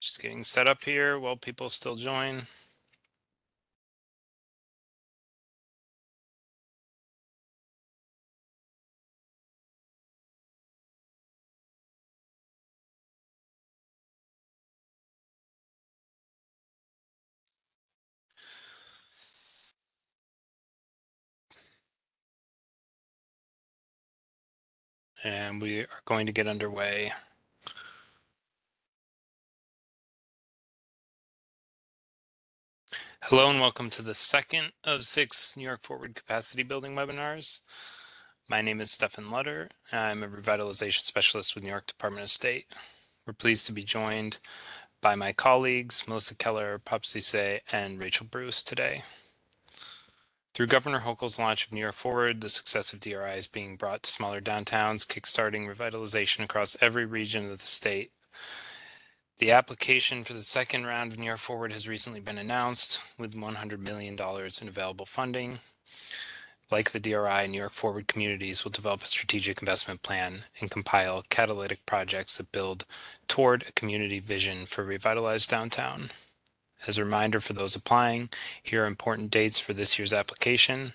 Just getting set up here while people still join. And we are going to get underway. Hello and welcome to the second of 6 New York Forward Capacity Building webinars. My name is Stefan Lutter. I'm a revitalization specialist with New York Department of State. We're pleased to be joined by my colleagues, Melissa Keller, Pop Cisse, and Rachel Bruce today. Through Governor Hochul's launch of New York Forward, the success of DRI is being brought to smaller downtowns, kickstarting revitalization across every region of the state. The application for the second round of New York Forward has recently been announced with $100 million in available funding. Like the DRI, New York Forward communities will develop a strategic investment plan and compile catalytic projects that build toward a community vision for revitalized downtown. As a reminder for those applying, here are important dates for this year's application.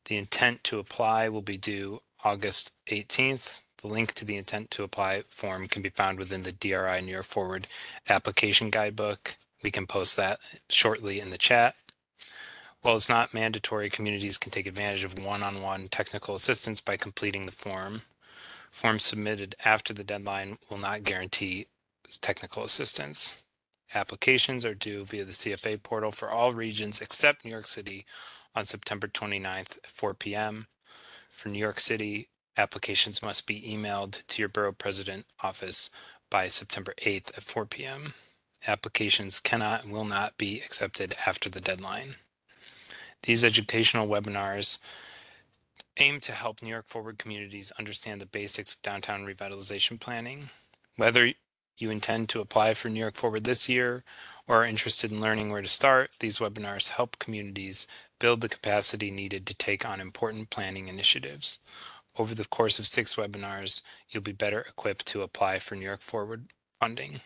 The intent to apply will be due August 18th. The link to the intent to apply form can be found within the DRI New York Forward application guidebook. We can post that shortly in the chat. While it's not mandatory, communities can take advantage of one-on-one technical assistance by completing the form. Forms submitted after the deadline will not guarantee technical assistance. Applications are due via the CFA portal for all regions except New York City on September 29th at 4 p.m. For New York City, applications must be emailed to your borough president office by September 8th at 4 p.m. Applications cannot and will not be accepted after the deadline. These educational webinars aim to help New York Forward communities understand the basics of downtown revitalization planning. Whether you intend to apply for New York Forward this year or are interested in learning where to start, these webinars help communities build the capacity needed to take on important planning initiatives. Over the course of 6 webinars, you'll be better equipped to apply for New York Forward funding.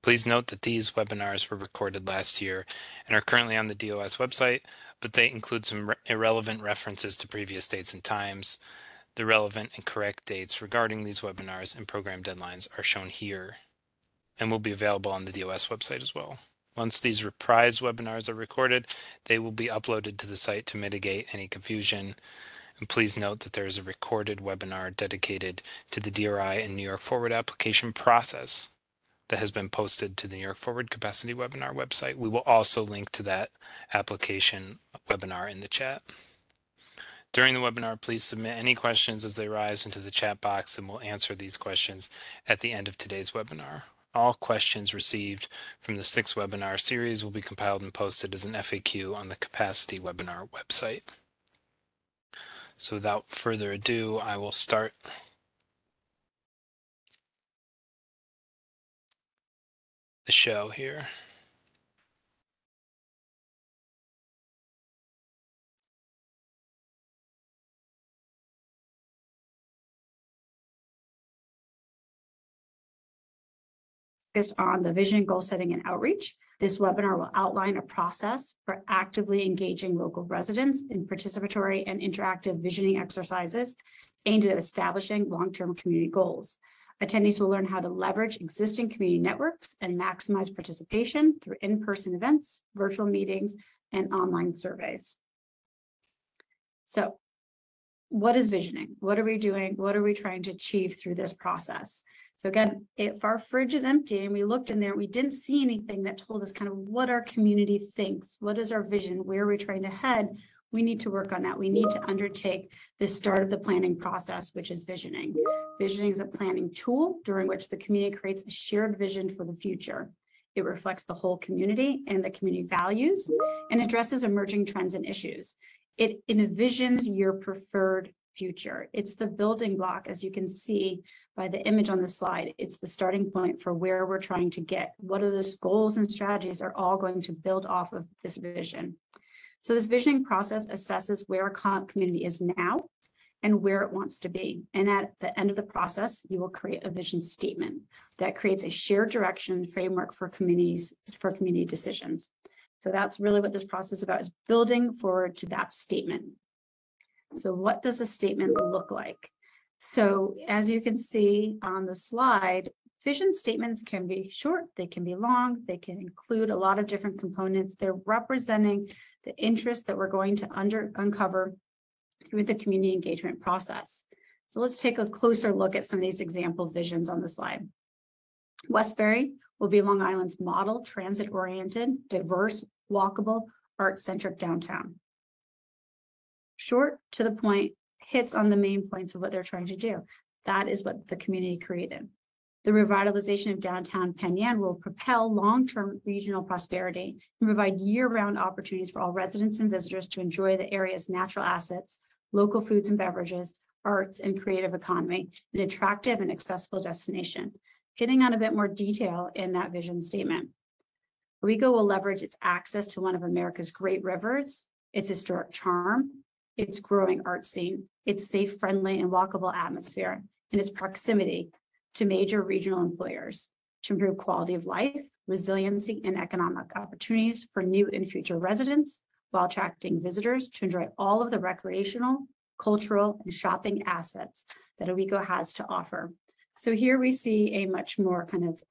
Please note that these webinars were recorded last year and are currently on the DOS website, but they include some irrelevant references to previous dates and times. The relevant and correct dates regarding these webinars and program deadlines are shown here and will be available on the DOS website as well. Once these reprised webinars are recorded, they will be uploaded to the site to mitigate any confusion. And please note that there is a recorded webinar dedicated to the DRI and New York Forward application process that has been posted to the New York Forward Capacity Webinar website. We will also link to that application webinar in the chat. During the webinar, please submit any questions as they rise into the chat box, and we'll answer these questions at the end of today's webinar. All questions received from the 6 webinar series will be compiled and posted as an FAQ on the Capacity Webinar website. So without further ado, I will start the show here. Focused on the vision, goal setting, and outreach. This webinar will outline a process for actively engaging local residents in participatory and interactive visioning exercises aimed at establishing long-term community goals. Attendees will learn how to leverage existing community networks and maximize participation through in-person events, virtual meetings, and online surveys. So, what is visioning? What are we doing? What are we trying to achieve through this process? So again, if our fridge is empty and we looked in there, we didn't see anything that told us kind of what our community thinks, what is our vision, where are we trying to head, we need to work on that. We need to undertake the start of the planning process, which is visioning. Visioning is a planning tool during which the community creates a shared vision for the future. It reflects the whole community and the community values and addresses emerging trends and issues. It envisions your preferred future. It's the building block, as you can see by the image on the slide. It's the starting point for where we're trying to get. What are those goals and strategies are all going to build off of this vision. So this visioning process assesses where our community is now and where it wants to be. And at the end of the process, you will create a vision statement that creates a shared direction framework for community decisions. So that's really what this process is about, is building forward to that statement. So what does a statement look like? So as you can see on the slide, vision statements can be short, they can be long, they can include a lot of different components. They're representing the interest that we're going to uncover through the community engagement process. So let's take a closer look at some of these example visions on the slide. Westbury will be Long Island's model, transit-oriented, diverse, walkable, art-centric downtown. Short, to the point, hits on the main points of what they're trying to do. That is what the community created. The revitalization of downtown Penn Yan will propel long-term regional prosperity and provide year-round opportunities for all residents and visitors to enjoy the area's natural assets, local foods and beverages, arts, and creative economy, an attractive and accessible destination. Getting on a bit more detail in that vision statement. Owego will leverage its access to one of America's great rivers, its historic charm, its growing art scene, its safe, friendly, and walkable atmosphere, and its proximity to major regional employers to improve quality of life, resiliency, and economic opportunities for new and future residents, while attracting visitors to enjoy all of the recreational, cultural, and shopping assets that Owego has to offer. So here we see a much more kind of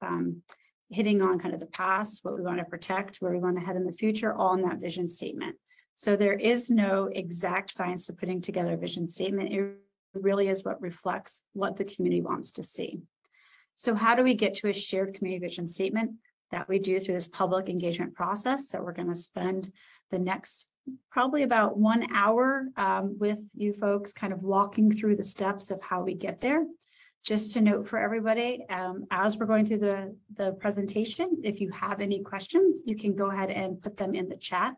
hitting on kind of the past, what we want to protect, where we want to head in the future, all in that vision statement. So there is no exact science to putting together a vision statement. It really is what reflects what the community wants to see. So how do we get to a shared community vision statement? That we do through this public engagement process that we're going to spend the next probably about 1 hour with you folks kind of walking through the steps of how we get there. Just to note for everybody, as we're going through the presentation, if you have any questions, you can go ahead and put them in the chat.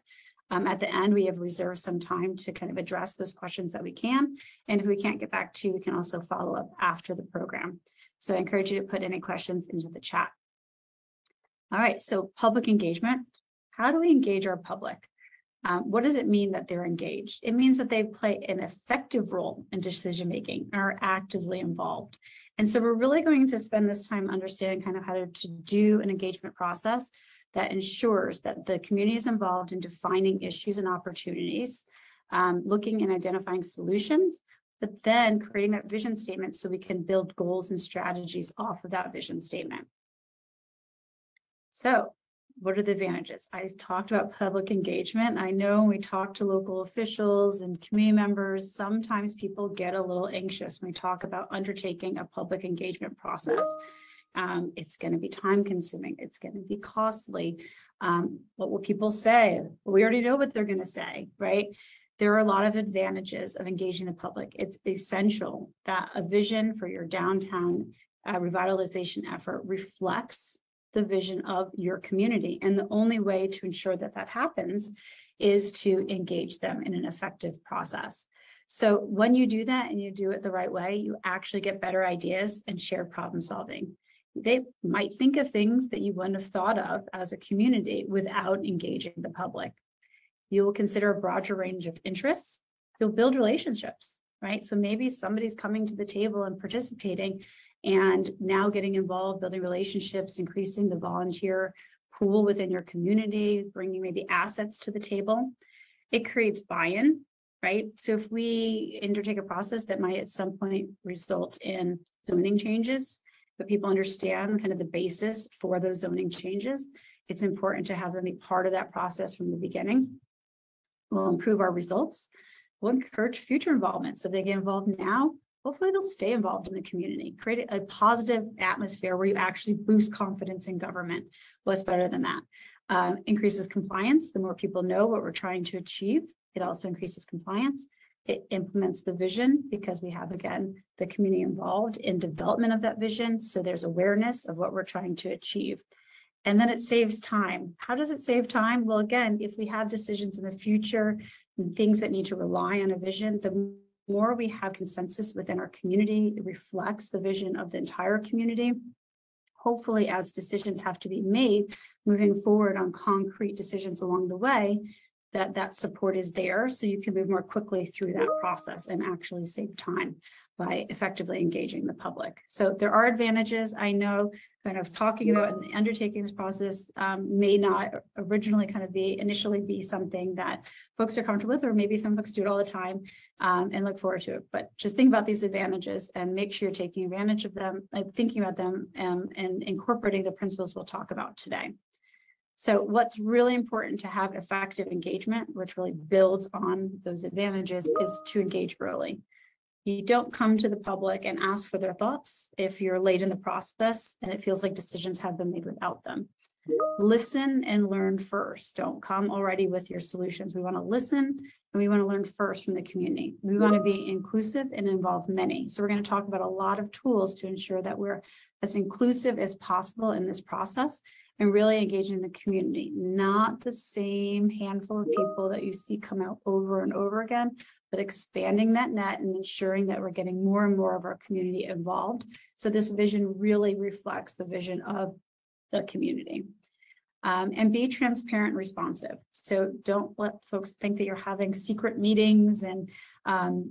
At the end, we have reserved some time to kind of address those questions that we can. And if we can't get back to you, we can also follow up after the program. So I encourage you to put any questions into the chat. All right, so public engagement. How do we engage our public? What does it mean that they're engaged? It means that they play an effective role in decision-making and are actively involved. And so we're really going to spend this time understanding kind of how to do an engagement process that ensures that the community is involved in defining issues and opportunities, looking and identifying solutions, but then creating that vision statement so we can build goals and strategies off of that vision statement. So what are the advantages? I talked about public engagement. I know when we talk to local officials and community members, sometimes people get a little anxious when we talk about undertaking a public engagement process. It's going to be time consuming. It's going to be costly. What will people say? We already know what they're going to say, right? There are a lot of advantages of engaging the public. It's essential that a vision for your downtown revitalization effort reflects the vision of your community. And the only way to ensure that that happens is to engage them in an effective process. So when you do that and you do it the right way, you actually get better ideas and shared problem solving. They might think of things that you wouldn't have thought of as a community without engaging the public. You will consider a broader range of interests. You'll build relationships, right? So maybe somebody's coming to the table and participating and now getting involved, building relationships, increasing the volunteer pool within your community, bringing maybe assets to the table. It creates buy-in, right? So if we undertake a process that might at some point result in zoning changes, but people understand kind of the basis for those zoning changes, it's important to have them be part of that process from the beginning. We'll improve our results. We'll encourage future involvement. So if they get involved now, hopefully they'll stay involved in the community, create a positive atmosphere where you actually boost confidence in government. What's better than that? Increases compliance. The more people know what we're trying to achieve, it also increases compliance. It implements the vision because we have, again, the community involved in development of that vision. So there's awareness of what we're trying to achieve. And then it saves time. How does it save time? Well, again, if we have decisions in the future and things that need to rely on a vision, the more we have consensus within our community, it reflects the vision of the entire community. Hopefully, as decisions have to be made moving forward on concrete decisions along the way, that support is there, so you can move more quickly through that process and actually save time by effectively engaging the public. So there are advantages. I know kind of talking about and undertaking this process may not originally kind of initially be something that folks are comfortable with, or maybe some folks do it all the time and look forward to it. But just think about these advantages and make sure you're taking advantage of them, thinking about them and incorporating the principles we'll talk about today. So what's really important to have effective engagement, which really builds on those advantages, is to engage early. You don't come to the public and ask for their thoughts if you're late in the process and it feels like decisions have been made without them. Listen and learn first. Don't come already with your solutions. We want to listen and we want to learn first from the community. We want to be inclusive and involve many. So we're going to talk about a lot of tools to ensure that we're as inclusive as possible in this process and really engaging the community, not the same handful of people that you see come out over and over again, but expanding that net and ensuring that we're getting more and more of our community involved. So this vision really reflects the vision of the community. And be transparent and responsive. So don't let folks think that you're having secret meetings and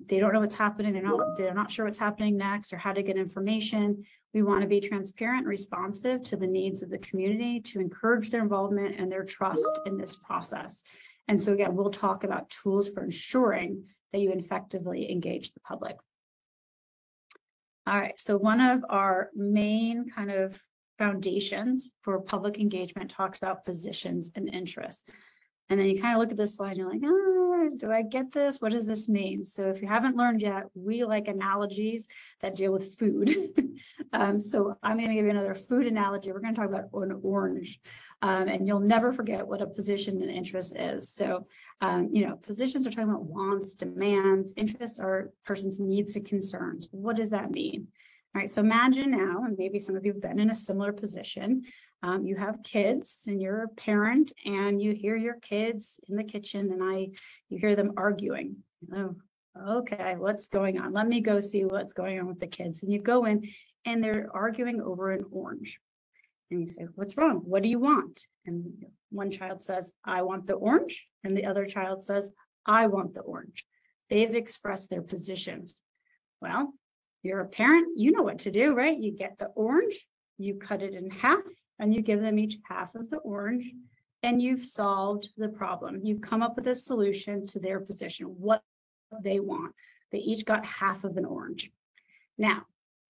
they don't know what's happening. They're not sure what's happening next or how to get information. We want to be transparent and responsive to the needs of the community to encourage their involvement and their trust in this process. And so again, we'll talk about tools for ensuring that you effectively engage the public. All right, so one of our main kind of foundations for public engagement talks about positions and interests. And then you kind of look at this slide and you're like, oh, do I get this? What does this mean? So if you haven't learned yet, we like analogies that deal with food. So I'm going to give you another food analogy. We're going to talk about an orange. And you'll never forget what a position and interest is. So, positions are talking about wants, demands, interests are person's needs and concerns. What does that mean? All right, so imagine now, and maybe some of you have been in a similar position. You have kids and you're a parent and you hear your kids in the kitchen and you hear them arguing. Oh, okay, what's going on? Let me go see what's going on with the kids. And you go in and they're arguing over an orange. And you say, what's wrong? What do you want? And one child says, I want the orange. And the other child says, I want the orange. They've expressed their positions. Well, you're a parent, you know what to do, right? You get the orange, you cut it in half, and you give them each half of the orange, and you've solved the problem. You've come up with a solution to their position, what they want. They each got half of an orange. Now,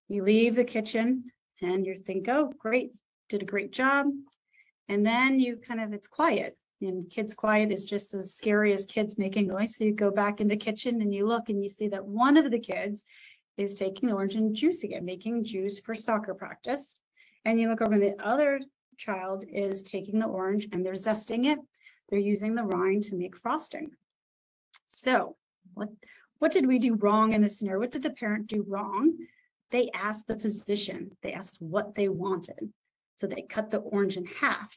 you leave the kitchen, and you think, oh, great, did a great job. And then it's quiet. And kids quiet is just as scary as kids making noise. So you go back in the kitchen, and you look, and you see that one of the kids is taking the orange and juice again, making juice for soccer practice. And you look over and the other child is taking the orange and they're zesting it. They're using the rind to make frosting. So what did we do wrong in this scenario? What did the parent do wrong? They asked the position. They asked what they wanted. So they cut the orange in half.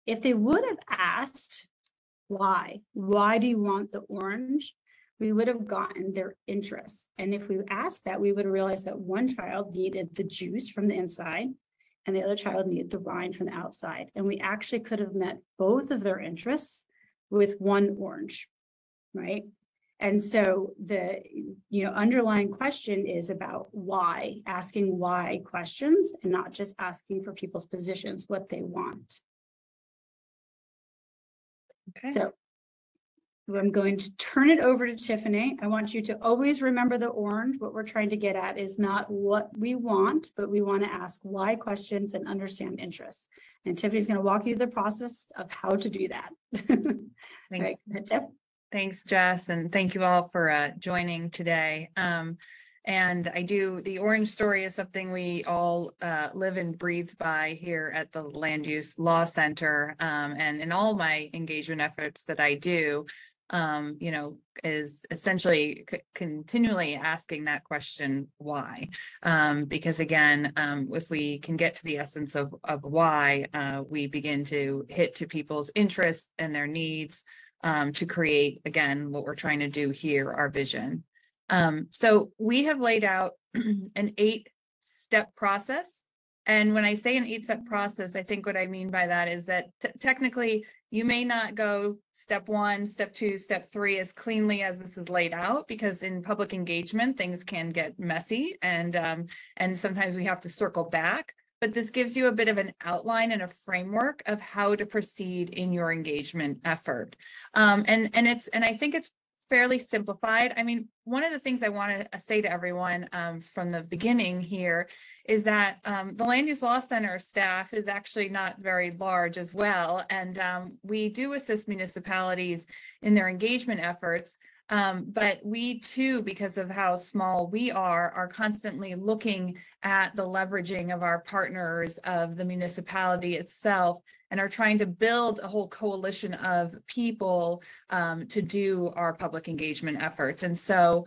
If they would have asked, why do you want the orange? We would have gotten their interests. And if we asked that, we would realize that one child needed the juice from the inside and the other child needed the rind from the outside. And we actually could have met both of their interests with one orange, right? And so the underlying question is about why, asking why questions and not just asking for people's positions, what they want. Okay. So I'm going to turn it over to Tiffany. I want you to always remember the orange. What we're trying to get at is not what we want, but we want to ask why questions and understand interests. And Tiffany's going to walk you through the process of how to do that. Thanks. Right, Tiff? Thanks, Jess. And thank you all for joining today. And the orange story is something we all live and breathe by here at the Land Use Law Center. And in all my engagement efforts that I do, is essentially continually asking that question, why? Because again, if we can get to the essence of why, we begin to hit to people's interests and their needs to create, again, what we're trying to do here, our vision. So we have laid out an 8-step process And when I say an 8-step process, I think what I mean by that is that technically you may not go step 1, step 2, step 3 as cleanly as this is laid out, because in public engagement, things can get messy and sometimes we have to circle back. But this gives you a bit of an outline and a framework of how to proceed in your engagement effort. And I think it's fairly simplified. I mean, one of the things I want to say to everyone from the beginning here is that the Land Use Law Center staff is actually not very large as well. And we do assist municipalities in their engagement efforts. But we too, because of how small we are constantly looking at the leveraging of our partners, of the municipality itself, and are trying to build a whole coalition of people to do our public engagement efforts. And so,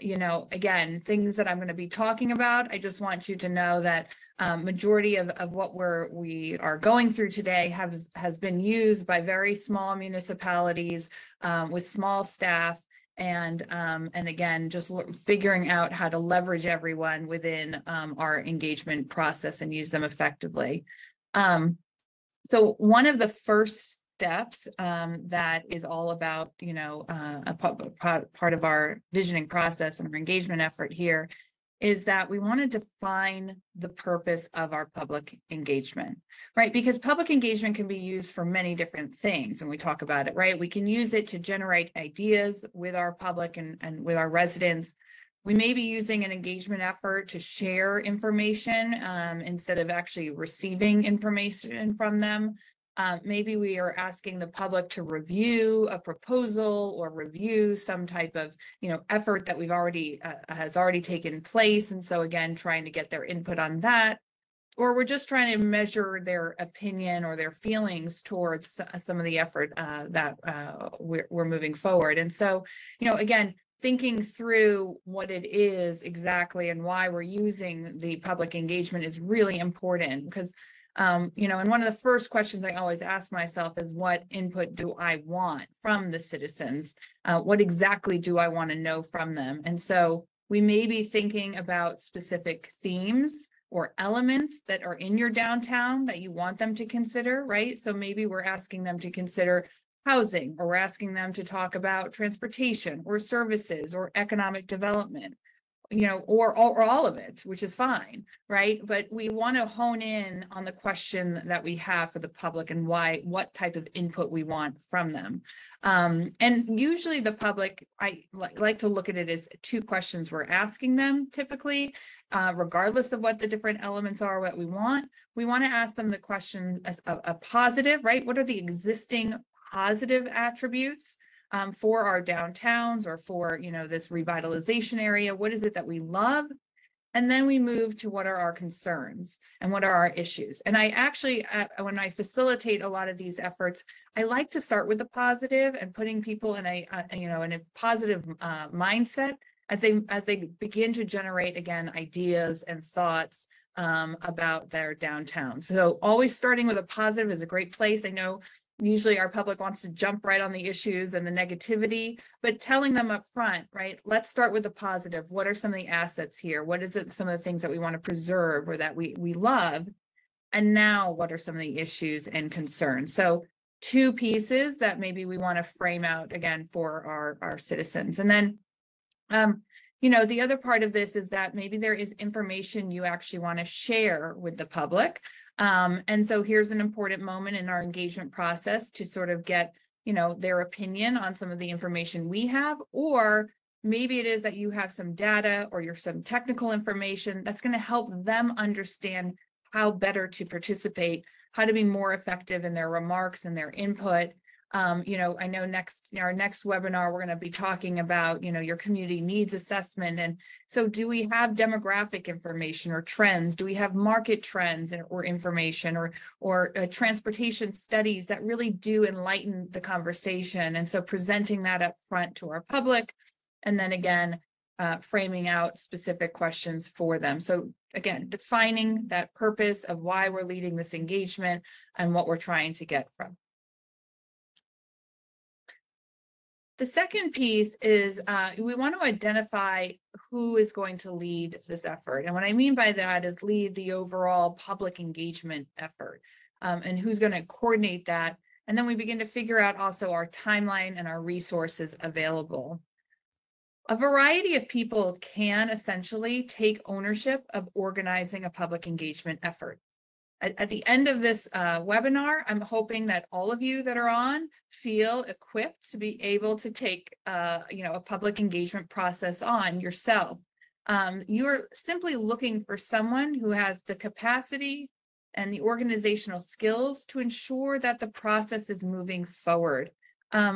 you know, again, things that I'm going to be talking about, I just want you to know that majority of what we are going through today has been used by very small municipalities with small staff, and again, just figuring out how to leverage everyone within our engagement process and use them effectively. So one of the first steps that is all about, you know, a part of our visioning process and our engagement effort here is that we want to define the purpose of our public engagement, right? Because public engagement can be used for many different things, and we talk about it, right? We can use it to generate ideas with our public and with our residents. We may be using an engagement effort to share information instead of actually receiving information from them. Maybe we are asking the public to review a proposal or review some type of, you know, effort that has already taken place. And so again, trying to get their input on that. Or we're just trying to measure their opinion or their feelings towards some of the effort that we're moving forward. And so, you know, again, thinking through what it is exactly and why we're using the public engagement is really important, because you know, and one of the first questions I always ask myself is, what input do I want from the citizens? What exactly do I want to know from them? And so we may be thinking about specific themes or elements that are in your downtown that you want them to consider, right? So maybe we're asking them to consider housing, or we're asking them to talk about transportation or services or economic development, you know, or all of it, which is fine, right? But we want to hone in on the question that we have for the public and what type of input we want from them. And usually the public, I like to look at it as 2 questions we're asking them typically, regardless of what the different elements are, what we want to ask them the question as a positive, right? What are the existing positive attributes for our downtowns, or for, you know, this revitalization area? What is it that we love? And then we move to what are our concerns and what are our issues. And I actually, when I facilitate a lot of these efforts, I like to start with the positive and putting people in a you know, in a positive mindset as they begin to generate, again, ideas and thoughts about their downtown. So always starting with a positive is a great place. I know usually our public wants to jump right on the issues and the negativity, but telling them up front, right? Let's start with the positive. What are some of the assets here? What is it, some of the things that we want to preserve or that we love? And now what are some of the issues and concerns? So 2 pieces that maybe we want to frame out again for our citizens. And then, you know, the other part of this is that maybe there is information you actually want to share with the public. And so here's an important moment in our engagement process to sort of get, you know, their opinion on some of the information we have, or maybe it is that you have some data or you're some technical information that's going to help them understand how better to participate, how to be more effective in their remarks and their input. You know, I know our next webinar, we're going to be talking about, you know, your community needs assessment. And so do we have demographic information or trends? Do we have market trends or information or transportation studies that really do enlighten the conversation? And so presenting that up front to our public, and then again, framing out specific questions for them. So again, defining that purpose of why we're leading this engagement and what we're trying to get from. The second piece is we want to identify who is going to lead this effort. And what I mean by that is lead the overall public engagement effort, and who's going to coordinate that. And then we begin to figure out also our timeline and our resources available. A variety of people can essentially take ownership of organizing a public engagement effort. At the end of this webinar, I'm hoping that all of you that are on feel equipped to be able to take a public engagement process on yourself. You're simply looking for someone who has the capacity and the organizational skills to ensure that the process is moving forward.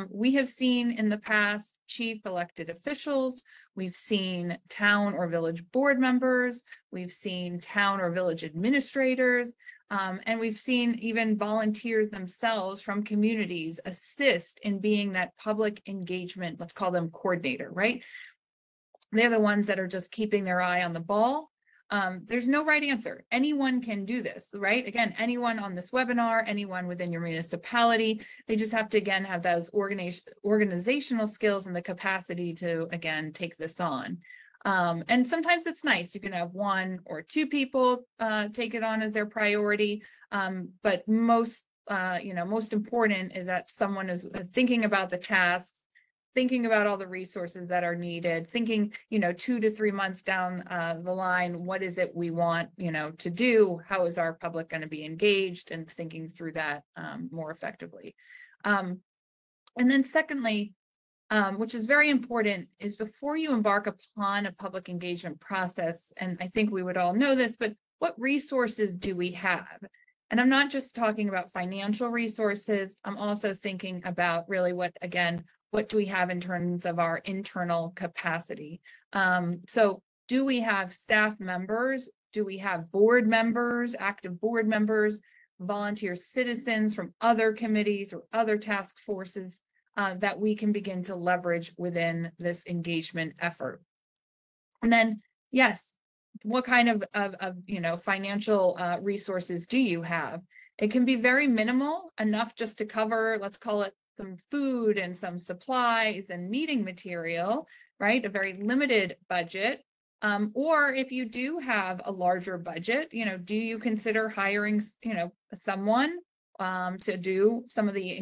We have seen in the past chief elected officials, we've seen town or village board members, we've seen town or village administrators, and we've seen even volunteers themselves from communities assist in being that public engagement, let's call them coordinator, right? They're the ones that are just keeping their eye on the ball. There's no right answer. Anyone can do this, right? Again, anyone on this webinar, anyone within your municipality, they just have to, again, have those organizational skills and the capacity to, again, take this on. And sometimes it's nice. You can have one or two people take it on as their priority. But most important is that someone is thinking about the tasks, thinking about all the resources that are needed, thinking, 2 to 3 months down the line, what is it we want, to do? How is our public going to be engaged, and thinking through that more effectively. And then secondly, which is very important, is before you embark upon a public engagement process, and I think we would all know this, but what resources do we have? And I'm not just talking about financial resources, I'm also thinking about really what do we have in terms of our internal capacity? So do we have staff members? Do we have board members, active board members, volunteer citizens from other committees or other task forces that we can begin to leverage within this engagement effort? And then, yes, what kind of financial resources do you have? It can be very minimal, enough just to cover, let's call it, some food and some supplies and meeting material, right? A very limited budget. Or if you do have a larger budget, do you consider hiring, someone to do some of the,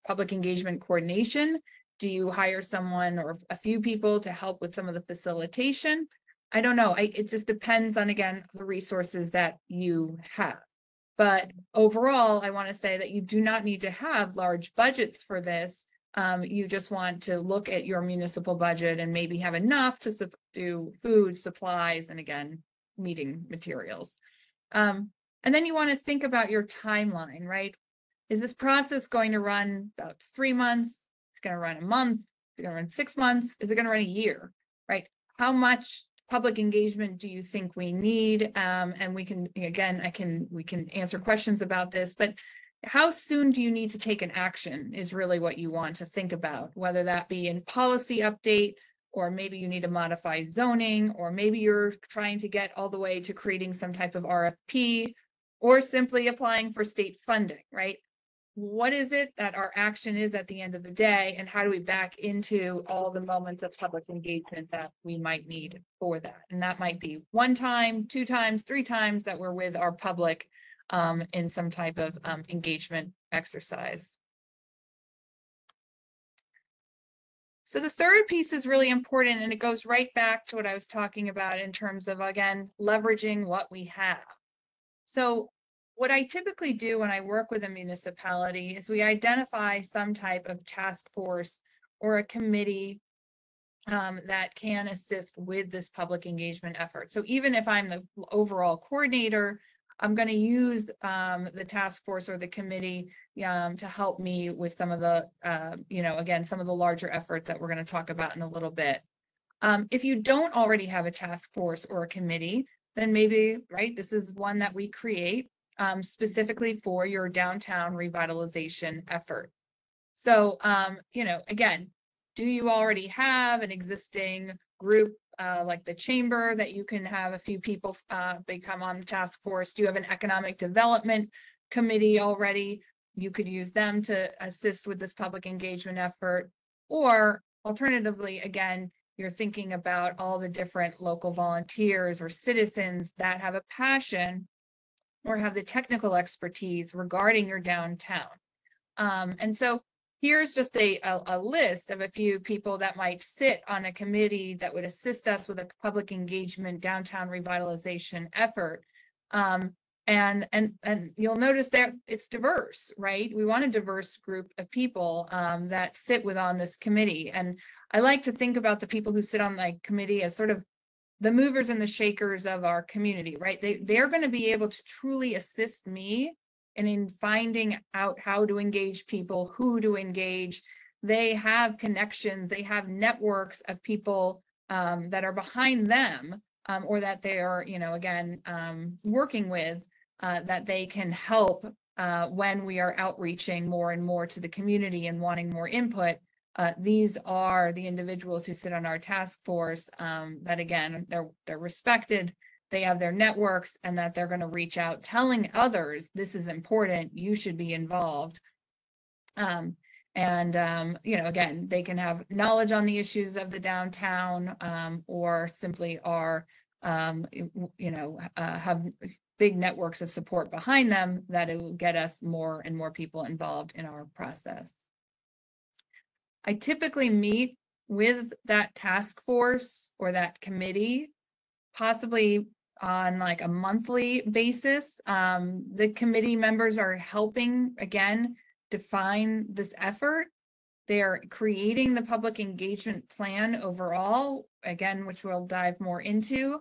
public engagement coordination? Do you hire someone or a few people to help with some of the facilitation? I don't know. It just depends on, again, the resources that you have. But overall, I want to say that you do not need to have large budgets for this. You just want to look at your municipal budget and maybe have enough to do food, supplies, and again, meeting materials. And then you want to think about your timeline, right? Is this process going to run about 3 months? It's going to run a month? It's going to run 6 months? Is it going to run a year, right? How much public engagement do you think we need? And we can, again, we can answer questions about this, but how soon do you need to take an action is really what you want to think about, whether that be in policy update, or maybe you need to modify zoning, or maybe you're trying to get all the way to creating some type of RFP, or simply applying for state funding, right? What is it that our action is at the end of the day, and how do we back into all the moments of public engagement that we might need for that? And that might be 1 time, 2 times, 3 times that we're with our public in some type of engagement exercise. So the third piece is really important, and it goes right back to what I was talking about in terms of, again, leveraging what we have. So what I typically do when I work with a municipality is we identify some type of task force or a committee that can assist with this public engagement effort. So even if I'm the overall coordinator, I'm going to use the task force or the committee to help me with some of the, again, some of the larger efforts that we're going to talk about in a little bit. If you don't already have a task force or a committee, then maybe, right, this is one that we create specifically for your downtown revitalization effort. So, again, do you already have an existing group like the chamber that you can have a few people become on the task force? Do you have an economic development committee already? You could use them to assist with this public engagement effort. Or alternatively, again, you're thinking about all the different local volunteers or citizens that have a passion or have the technical expertise regarding your downtown. And so here's just a list of a few people that might sit on a committee that would assist us with a public engagement downtown revitalization effort. And you'll notice that it's diverse, right? We want a diverse group of people that sit on this committee. And I like to think about the people who sit on the committee as sort of the movers and the shakers of our community, right? They're going to be able to truly assist me in finding out how to engage people, who to engage. They have connections, they have networks of people that are behind them or that they are, again, working with that they can help when we are outreaching more and more to the community and wanting more input. These are the individuals who sit on our task force that, again, they're respected, they have their networks, and that they're going to reach out telling others this is important, you should be involved. Again, they can have knowledge on the issues of the downtown or simply are, have big networks of support behind them that it will get us more and more people involved in our process. I typically meet with that task force or that committee, possibly on a monthly basis. The committee members are helping, again, define this effort. They're creating the public engagement plan overall, again, which we'll dive more into.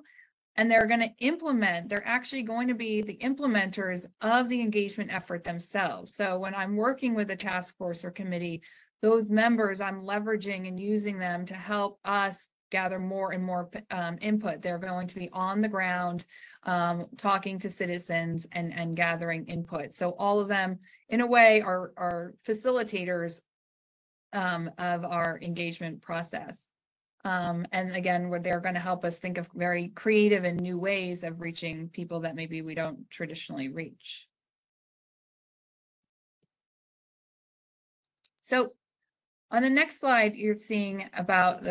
And they're going to implement, they're actually going to be the implementers of the engagement effort themselves. So when I'm working with a task force or committee, those members, I'm leveraging and using them to help us gather more and more input. They're going to be on the ground, talking to citizens and gathering input. So all of them, in a way, are facilitators of our engagement process. And again, they're going to help us think of very creative and new ways of reaching people that maybe we don't traditionally reach. So on the next slide, you're seeing about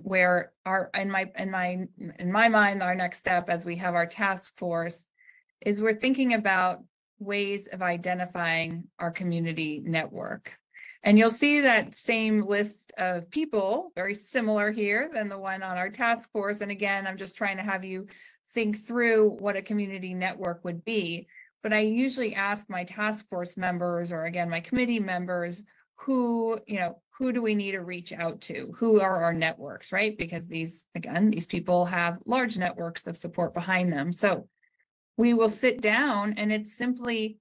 where in my mind, our next step as we have our task force is we're thinking about ways of identifying our community network. And you'll see that same list of people, very similar here than the one on our task force. And again, I'm just trying to have you think through what a community network would be. But I usually ask my task force members, or again, my committee members, who do we need to reach out to? Who are our networks, right? Because these people have large networks of support behind them. So we will sit down, and it's simply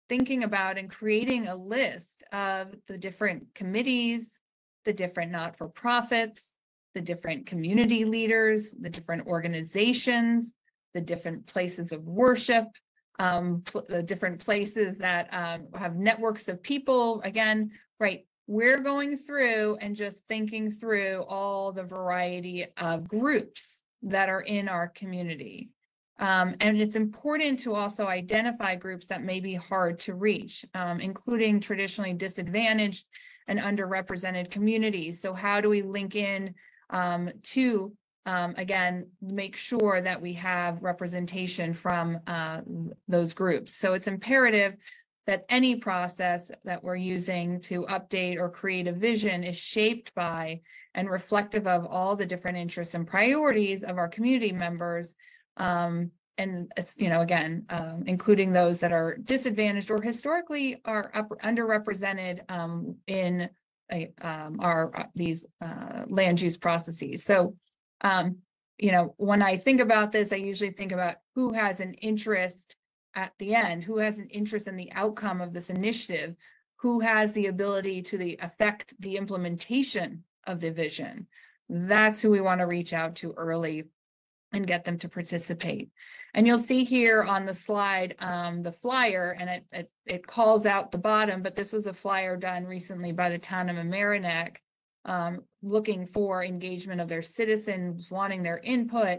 thinking about and creating a list of the different committees, the different not-for-profits, the different community leaders, the different organizations, the different places of worship, the different places that have networks of people. Again, right, we're going through and just thinking through all the variety of groups that are in our community. And it's important to also identify groups that may be hard to reach, including traditionally disadvantaged and underrepresented communities. So how do we link in to, again, make sure that we have representation from those groups? So it's imperative that any process that we're using to update or create a vision is shaped by and reflective of all the different interests and priorities of our community members. And it's, again, including those that are disadvantaged or historically are underrepresented in these land use processes. So, when I think about this, I usually think about who has an interest at the end, who has an interest in the outcome of this initiative, who has the ability to affect the implementation of the vision. That's who we want to reach out to early and get them to participate. And you'll see here on the slide the flyer, and it calls out the bottom, but this was a flyer done recently by the town of Mamaroneck, looking for engagement of their citizens, wanting their input.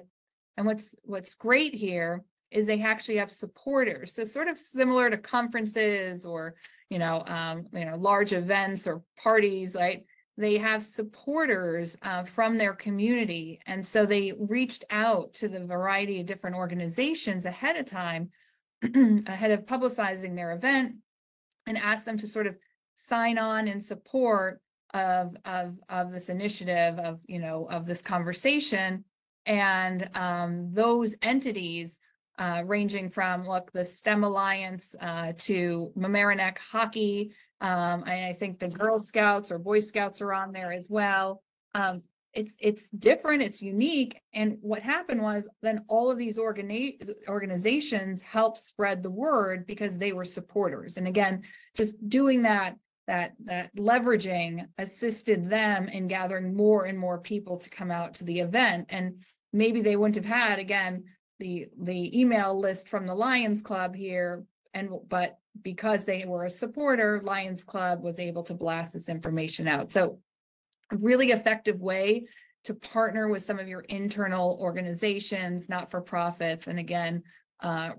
And what's great here is they actually have supporters. So sort of similar to conferences or large events or parties, right? they have supporters from their community. And so they reached out to the variety of different organizations ahead of time, ahead of publicizing their event, and asked them to sort of sign on in support of this initiative, of this conversation. And those entities, ranging from, look, the STEM Alliance to Mamaroneck Hockey, and I think the Girl Scouts or Boy Scouts are on there as well. It's different, it's unique. And what happened was then all of these organizations helped spread the word because they were supporters. And again, just doing that leveraging assisted them in gathering more and more people to come out to the event. And maybe they wouldn't have had, again, the email list from the Lions Club here, but because they were a supporter, Lions Club was able to blast this information out. So a really effective way to partner with some of your internal organizations, not-for-profits, and again,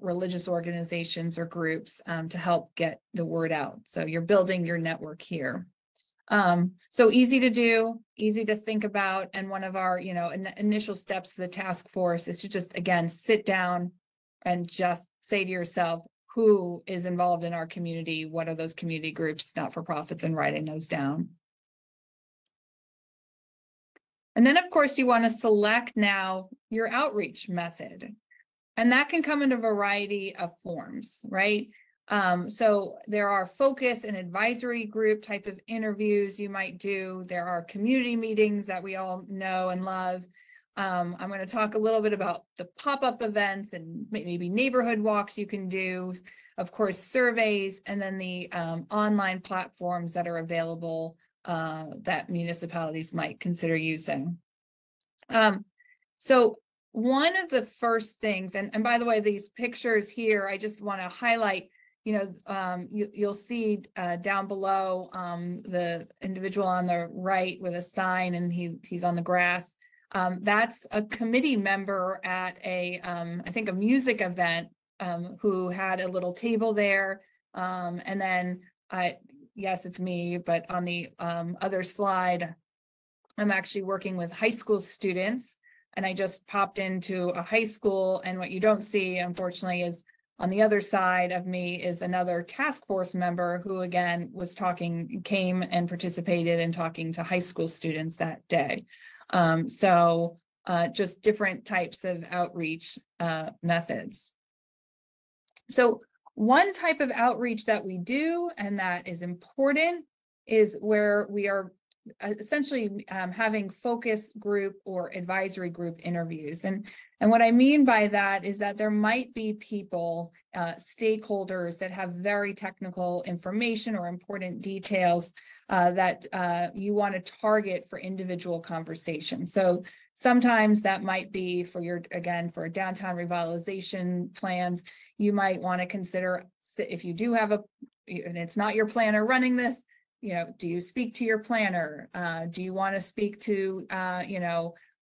religious organizations or groups to help get the word out. So you're building your network here. So easy to do, easy to think about. And one of our, initial steps of the task force is to just, again, sit down and just say to yourself, who is involved in our community? What are those community groups, not-for-profits, and writing those down. And then, of course, you want to select now your outreach method. And that can come in a variety of forms, right? So there are focus and advisory group type of interviews you might do. There are community meetings that we all know and love. I'm going to talk a little bit about the pop-up events and maybe neighborhood walks you can do, of course, surveys, and then the online platforms that are available that municipalities might consider using. So one of the first things, and by the way, these pictures here, I just want to highlight, you'll see down below the individual on the right with a sign, and he's on the grass. That's a committee member at I think a music event who had a little table there. And then yes, it's me, but on the other slide, I'm actually working with high school students, and I just popped into a high school. And what you don't see, unfortunately, is on the other side of me is another task force member who, again, came and participated in talking to high school students that day. So just different types of outreach methods. So one type of outreach that we do, and that is important, is where we are essentially having focus group or advisory group interviews. And what I mean by that is that there might be people, stakeholders that have very technical information or important details that you want to target for individual conversations. So sometimes that might be for for downtown revitalization plans, you might want to consider, if you do have and it's not your planner running this, do you speak to your planner? Do you want to speak to,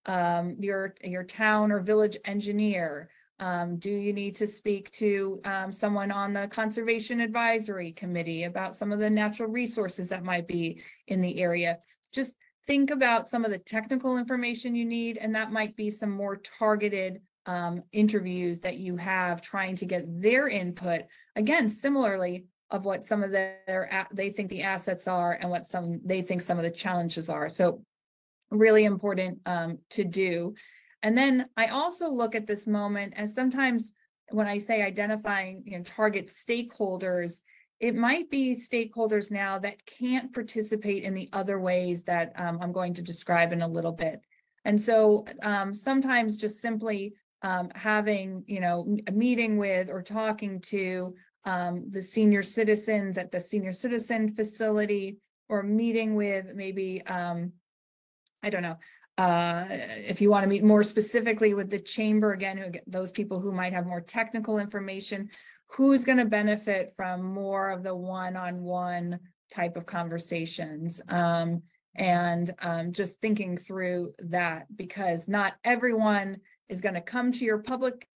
your town or village engineer? Do you need to speak to someone on the Conservation Advisory Committee about some of the natural resources that might be in the area? Just think about some of the technical information you need, and that might be some more targeted interviews that you have, trying to get their input, again, similarly, of what some of they think the assets are and what they think some of the challenges are. So really important to do. And then I also look at this moment as, sometimes when I say identifying target stakeholders, it might be stakeholders now that can't participate in the other ways that I'm going to describe in a little bit. And so sometimes just simply having a meeting with or talking to the senior citizens at the senior citizen facility, or meeting with maybe, I don't know, if you want to meet more specifically with the chamber, again, those people who might have more technical information, who's going to benefit from more of the one-on-one type of conversations. And just thinking through that, because not everyone is going to come to your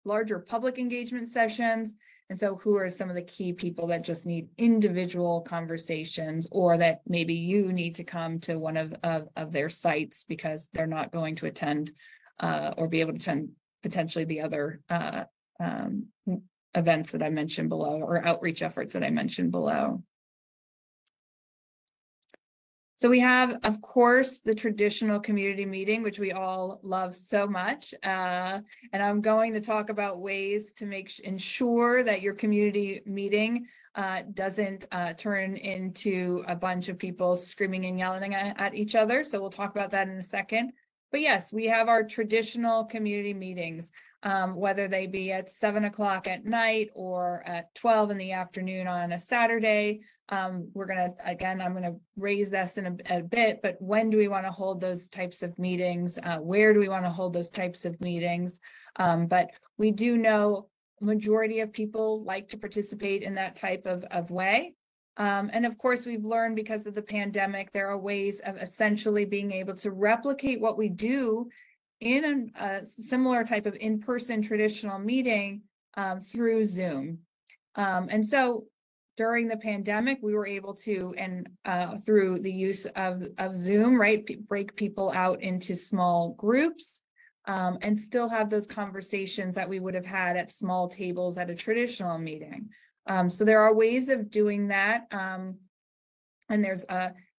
larger public engagement sessions. And so who are some of the key people that just need individual conversations, or that maybe you need to come to one of their sites because they're not going to attend or be able to attend potentially the other events that I mentioned below, or outreach efforts that I mentioned below. So we have, of course, the traditional community meeting, which we all love so much. And I'm going to talk about ways to ensure that your community meeting doesn't turn into a bunch of people screaming and yelling at each other. So we'll talk about that in a second. But yes, we have our traditional community meetings, whether they be at 7 o'clock at night or at 12 in the afternoon on a Saturday. I'm gonna raise this in a bit, but when do we want to hold those types of meetings? Where do we want to hold those types of meetings? But we do know majority of people like to participate in that type of way. And of course, we've learned because of the pandemic, there are ways of essentially being able to replicate what we do in a similar type of in-person traditional meeting through Zoom. And so during the pandemic, we were able to, and through the use of Zoom, right, break people out into small groups and still have those conversations that we would have had at small tables at a traditional meeting. So there are ways of doing that. And there's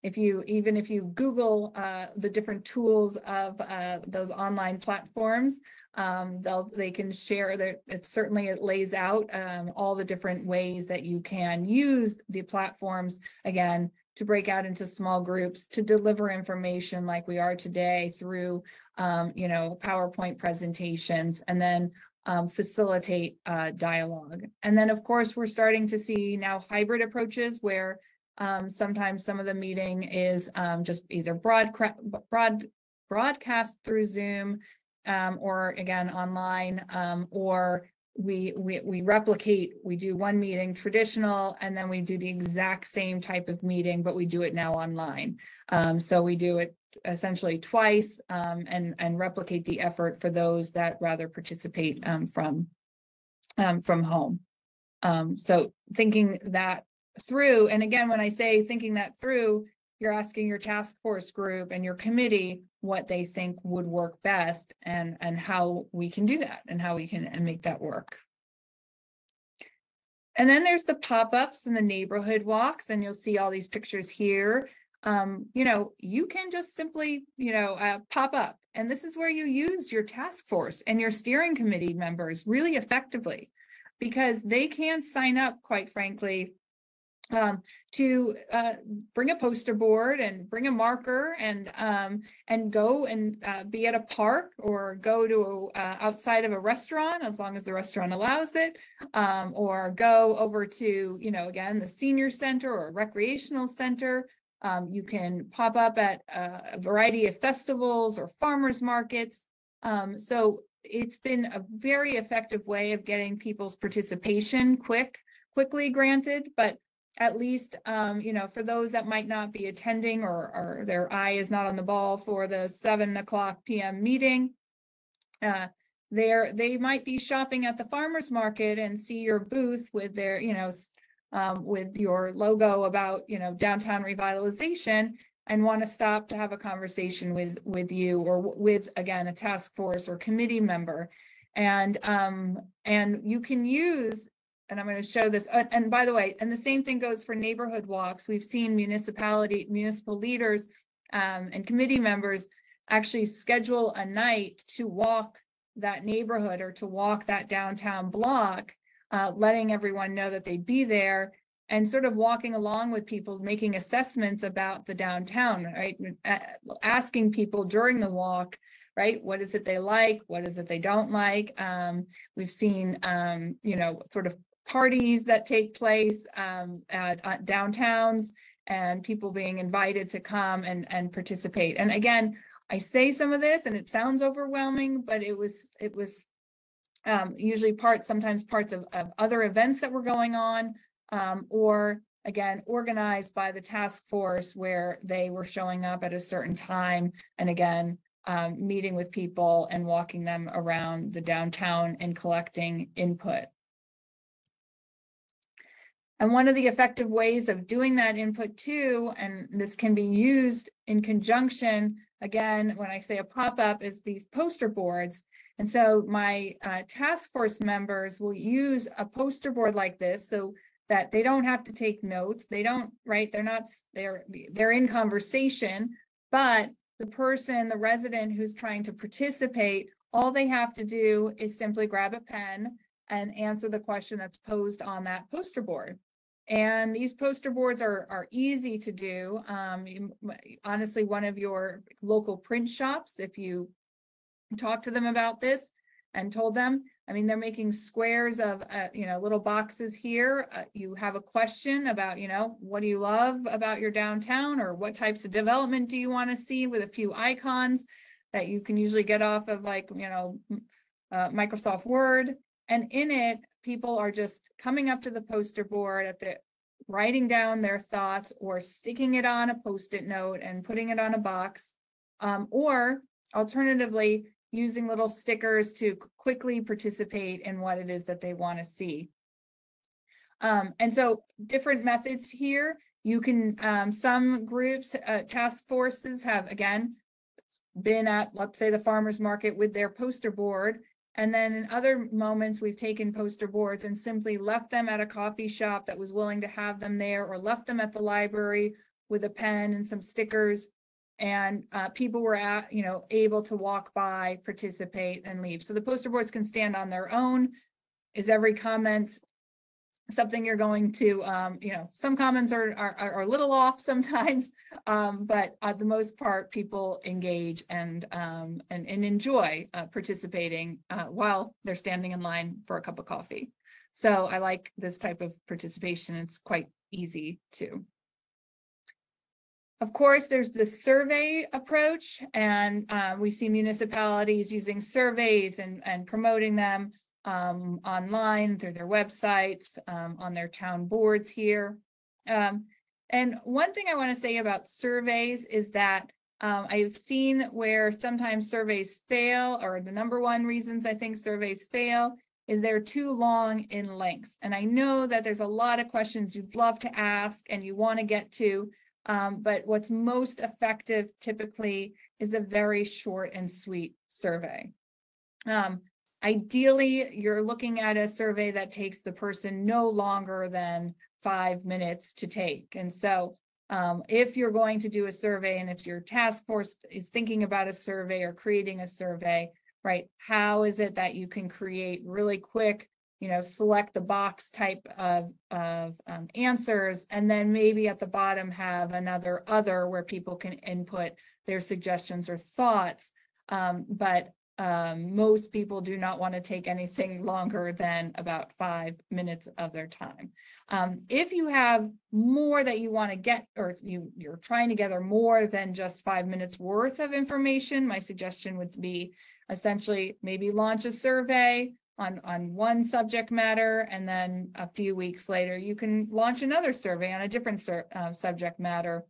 if you Google the different tools of those online platforms, they can share that. It lays out all the different ways that you can use the platforms, again, to break out into small groups, to deliver information like we are today through PowerPoint presentations, and then facilitate dialogue. And then of course, we're starting to see now hybrid approaches where sometimes some of the meeting is just either broadcast through Zoom or again online, or we replicate. We do one meeting traditional, and then we do the exact same type of meeting, but we do it now online. So we do it essentially twice and replicate the effort for those that rather participate from home. So thinking that through, and again, when I say thinking that through, you're asking your task force group and your committee what they think would work best, and how we can do that, and how we can make that work. And then there's the pop-ups and the neighborhood walks, and you'll see all these pictures here. You can just simply, pop up, and this is where you use your task force and your steering committee members really effectively, because they can sign up, quite frankly, to bring a poster board and bring a marker and go and be at a park, or go to outside of a restaurant, as long as the restaurant allows it, or go over to, again, the senior center or recreational center. You can pop up at a variety of festivals or farmers markets. So it's been a very effective way of getting people's participation quickly granted, but at least, for those that might not be attending, or their eye is not on the ball for the 7 o'clock p.m. meeting, they might be shopping at the farmer's market and see your booth with their, with your logo about, downtown revitalization, and want to stop to have a conversation with you, or with, again, a task force or committee member. And you can use, and I'm going to show this, and by the way, and the same thing goes for neighborhood walks. We've seen municipal leaders and committee members actually schedule a night to walk that neighborhood, or to walk that downtown block, letting everyone know that they'd be there, and sort of walking along with people, making assessments about the downtown, right? Asking people during the walk, right, what is it they like? What is it they don't like? We've seen, sort of parties that take place at downtowns, and people being invited to come and participate. And again, I say some of this and it sounds overwhelming, but it was usually sometimes parts of other events that were going on, or again, organized by the task force, where they were showing up at a certain time, and again, meeting with people and walking them around the downtown and collecting input. And one of the effective ways of doing that input too, and this can be used in conjunction, again, when I say a pop-up, is these poster boards. And so my task force members will use a poster board like this so that they don't have to take notes. They don't, right? They're in conversation, but the resident who's trying to participate, all they have to do is simply grab a pen and answer the question that's posed on that poster board. And these poster boards are easy to do. Honestly, one of your local print shops, if you talk to them about this and told them, I mean, they're making squares of, little boxes here. You have a question about, what do you love about your downtown, or what types of development do you want to see, with a few icons that you can usually get off of Microsoft Word. And in it, people are just coming up to the poster board writing down their thoughts, or sticking it on a Post-it note and putting it on a box, or alternatively, using little stickers to quickly participate in what it is that they want to see. And so different methods here. You can, some groups, task forces have, again, been at, let's say, the farmer's market with their poster board. And then in other moments, we've taken poster boards and simply left them at a coffee shop that was willing to have them there, or left them at the library with a pen and some stickers. And people were able to walk by, participate, and leave. So the poster boards can stand on their own. Is every comment something you're going to, some comments are a little off sometimes, but at the most part, people engage and enjoy participating while they're standing in line for a cup of coffee. So I like this type of participation. It's quite easy too. Of course, there's the survey approach, and we see municipalities using surveys and promoting them online through their websites, on their town boards here. And one thing I want to say about surveys is that I've seen where sometimes surveys fail, or the number one reasons I think surveys fail is they're too long in length. And I know that there's a lot of questions you'd love to ask and you want to get to, but what's most effective typically is a very short and sweet survey. Ideally, you're looking at a survey that takes the person no longer than 5 minutes to take. And so if you're going to do a survey, and if your task force is thinking about a survey or creating a survey, right, how is it that you can create really quick, select the box type of answers, and then maybe at the bottom have another other where people can input their suggestions or thoughts. But most people do not want to take anything longer than about 5 minutes of their time. If you have more that you want to get, or you're trying to gather more than just 5 minutes worth of information, my suggestion would be essentially maybe launch a survey on one subject matter, and then a few weeks later you can launch another survey on a different subject matter,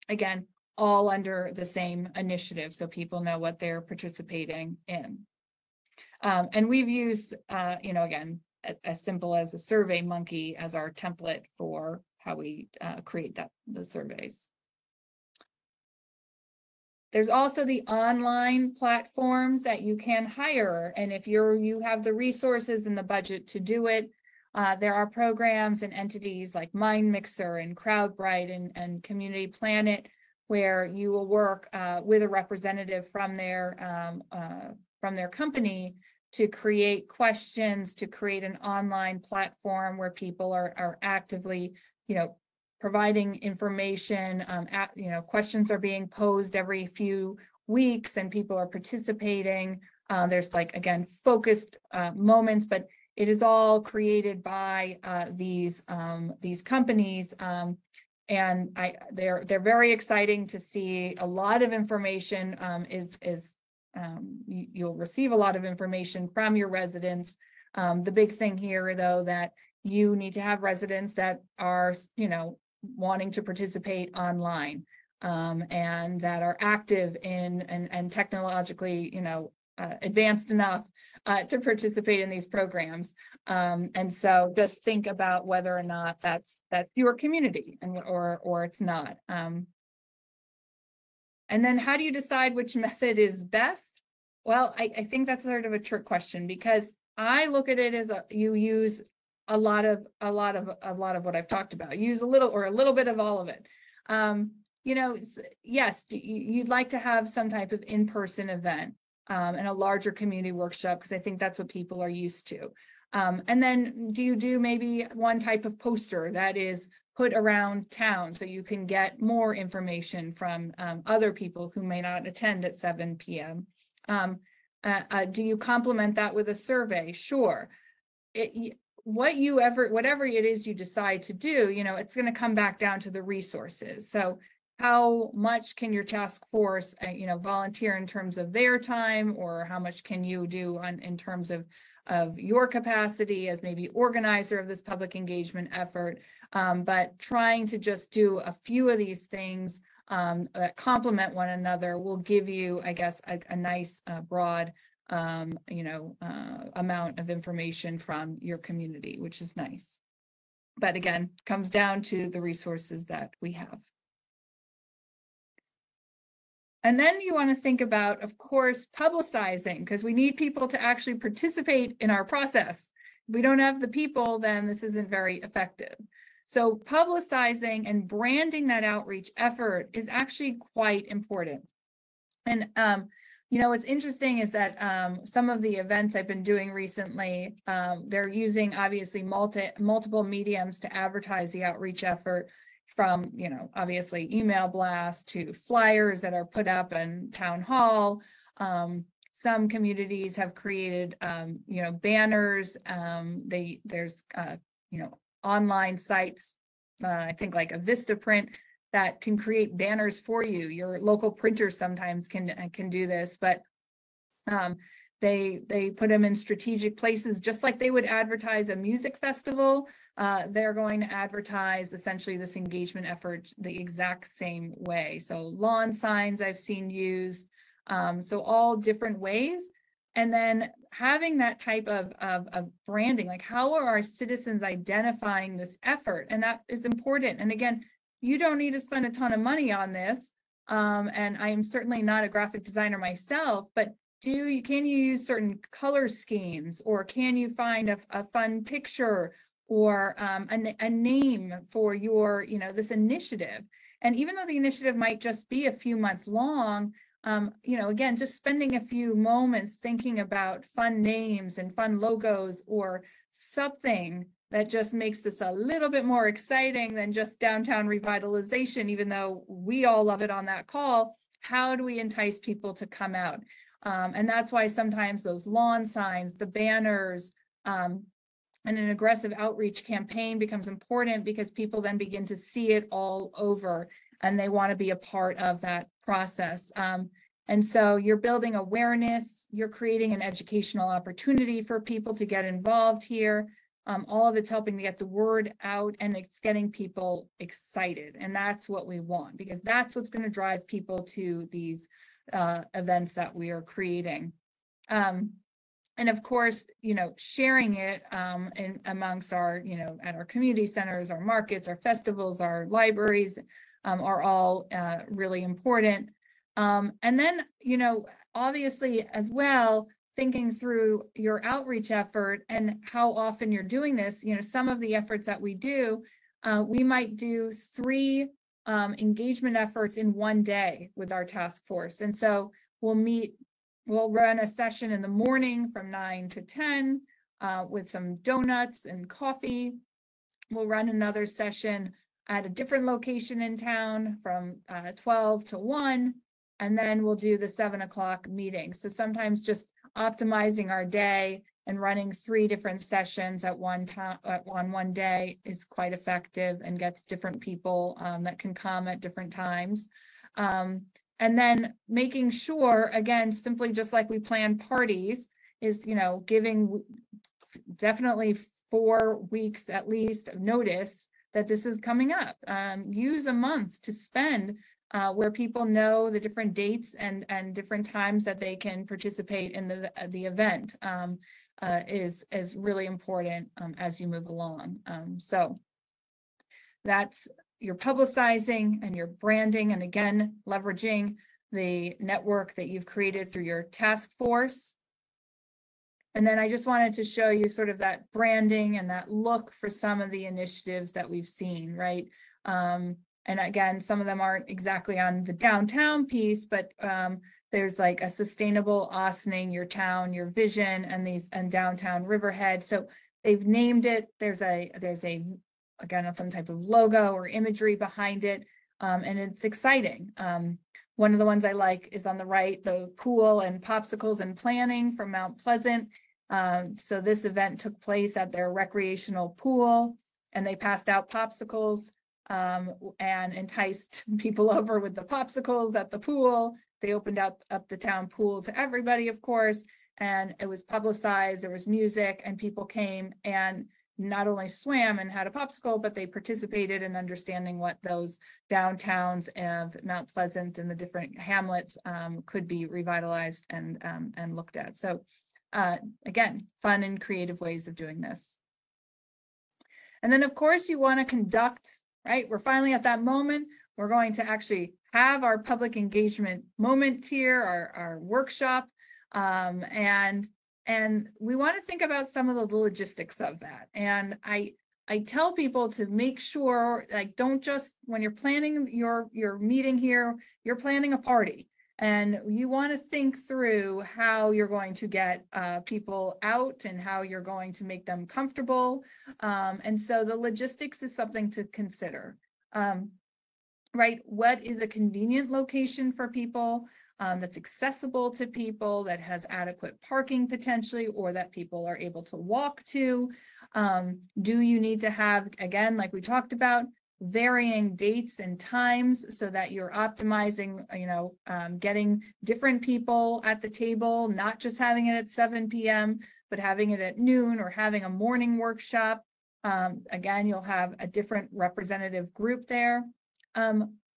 again, all under the same initiative, so people know what they're participating in. And we've used again, as simple as a Survey Monkey as our template for how we create the surveys. There's also the online platforms that you can hire. And if you have the resources and the budget to do it, there are programs and entities like MindMixer and CrowdBright and Community Planet, where you will work with a representative from their company to create questions, to create an online platform where people are actively, providing information. Questions are being posed every few weeks and people are participating. There's again, focused moments, but it is all created by these companies. And they're very exciting to see. A lot of information you'll receive a lot of information from your residents. The big thing here, though, that you need to have residents that are, wanting to participate online, and that are active in and technologically, advanced enough to participate in these programs. And so just think about whether or not that's your community or it's not. And then how do you decide which method is best? Well, I think that's sort of a trick question, because I look at it as you use a lot of what I've talked about. Use a little bit of all of it. You know, yes, you'd like to have some type of in-person event and a larger community workshop, because I think that's what people are used to. And then do you do maybe one type of poster that is put around town so you can get more information from other people who may not attend at 7 p.m. Do you complement that with a survey? Sure. Whatever it is you decide to do, you know, it's going to come back down to the resources. So how much can your task force, you know, volunteer in terms of their time, or how much can you do in terms of your capacity as maybe organizer of this public engagement effort? But trying to just do a few of these things that complement one another will give you, I guess, a nice broad you know, amount of information from your community, which is nice. But again, comes down to the resources that we have. And then you want to think about, of course, publicizing, because we need people to actually participate in our process. If we don't have the people, then this isn't very effective. So publicizing and branding that outreach effort is actually quite important. And you know, what's interesting is that some of the events I've been doing recently, they're using obviously multiple mediums to advertise the outreach effort, from, you know, obviously email blasts to flyers that are put up in town hall. Some communities have created, you know, banners. There's, you know, online sites, I think like a Vistaprint, that can create banners for you. Your local printers sometimes can do this, but they put them in strategic places, just like they would advertise a music festival. They're going to advertise essentially this engagement effort the exact same way. So lawn signs I've seen used, so all different ways. And then having that type of branding, like how are our citizens identifying this effort? And that is important. And again, you don't need to spend a ton of money on this. And I am certainly not a graphic designer myself, but can you use certain color schemes, or can you find a fun picture, or a name for your, you know, this initiative? And even though the initiative might just be a few months long, you know, again, just spending a few moments thinking about fun names and fun logos, or something that just makes this a little bit more exciting than just downtown revitalization, even though we all love it on that call. How do we entice people to come out? And that's why sometimes those lawn signs, the banners, and an aggressive outreach campaign becomes important, because people then begin to see it all over and they want to be a part of that process. And so you're building awareness, you're creating an educational opportunity for people to get involved here. All of it's helping to get the word out, and it's getting people excited. And that's what we want, because that's what's going to drive people to these events that we are creating. And of course, you know, sharing it amongst our, you know, at our community centers, our markets, our festivals, our libraries are all really important. And then, you know, obviously as well, thinking through your outreach effort and how often you're doing this. You know, some of the efforts that we do, we might do 3 engagement efforts in one day with our task force. And so we'll run a session in the morning from 9 to 10 with some donuts and coffee. We'll run another session at a different location in town from 12 to 1. And then we'll do the 7 o'clock meeting. So sometimes just optimizing our day and running 3 different sessions at one time on one day is quite effective, and gets different people that can come at different times. And then making sure, again, simply just like we plan parties, is, you know, giving definitely 4 weeks at least of notice that this is coming up. Use a month to spend where people know the different dates and different times that they can participate in the event is really important as you move along. So that's your publicizing and your branding, and again, leveraging the network that you've created through your task force. And then I just wanted to show you sort of that branding and that look for some of the initiatives that we've seen, right? And again, some of them aren't exactly on the downtown piece, but there's like a sustainable Austining your town, your vision, and downtown Riverhead. So they've named it. There's a again, some type of logo or imagery behind it, and it's exciting. One of the ones I like is on the right, the pool and popsicles and planning from Mount Pleasant. So this event took place at their recreational pool, and they passed out popsicles and enticed people over with the popsicles at the pool. They opened up the town pool to everybody, of course, and it was publicized. There was music, and people came and not only swam and had a popsicle, but they participated in understanding what those downtowns of Mount Pleasant and the different hamlets could be revitalized and looked at. So again, fun and creative ways of doing this. And then of course you want to conduct, right? We're finally at that moment. We're going to actually have our public engagement moment here, our workshop, and we want to think about some of the logistics of that. And I tell people to make sure, like, don't just, when you're planning your meeting here, you're planning a party. And you want to think through how you're going to get people out and how you're going to make them comfortable. And so the logistics is something to consider. Right? What is a convenient location for people? That's accessible to people, that has adequate parking potentially, or that people are able to walk to. Do you need to have, again, like we talked about, varying dates and times so that you're optimizing, getting different people at the table, not just having it at 7 p.m., but having it at noon or having a morning workshop. Again, you'll have a different representative group there.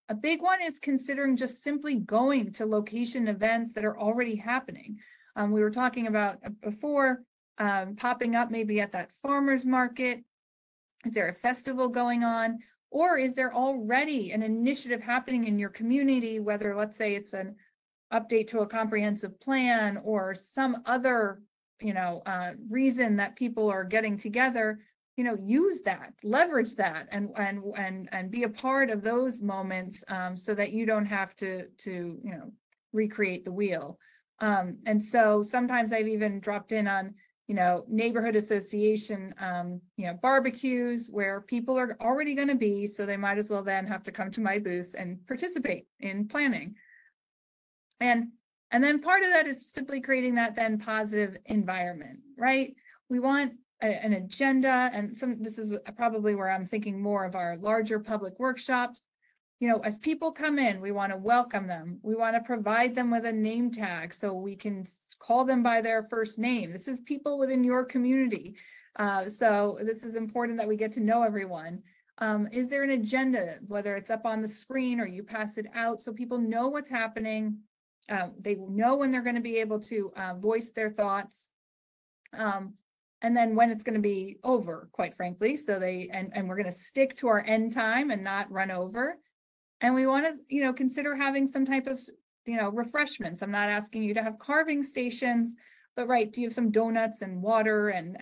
A big one is considering just simply going to location events that are already happening. We were talking about before, popping up maybe at that farmer's market. Is there a festival going on? Or is there already an initiative happening in your community, whether, let's say, it's an update to a comprehensive plan or some other, reason that people are getting together? Use that, leverage that, and be a part of those moments, so that you don't have to recreate the wheel. And so sometimes I've even dropped in on, neighborhood association, barbecues where people are already going to be, so they might as well then have to come to my booth and participate in planning. And then part of that is simply creating that then positive environment, right? We want an agenda, and this is probably where I'm thinking more of our larger public workshops. As people come in, we want to welcome them. We want to provide them with a name tag so we can call them by their first name. This is people within your community. So this is important that we get to know everyone. Is there an agenda, whether it's up on the screen or you pass it out so people know what's happening? They know when they're going to be able to voice their thoughts. And then when it's going to be over, quite frankly. So and we're going to stick to our end time and not run over. And we want to, consider having some type of, refreshments. I'm not asking you to have carving stations, but right, do you have some donuts and water and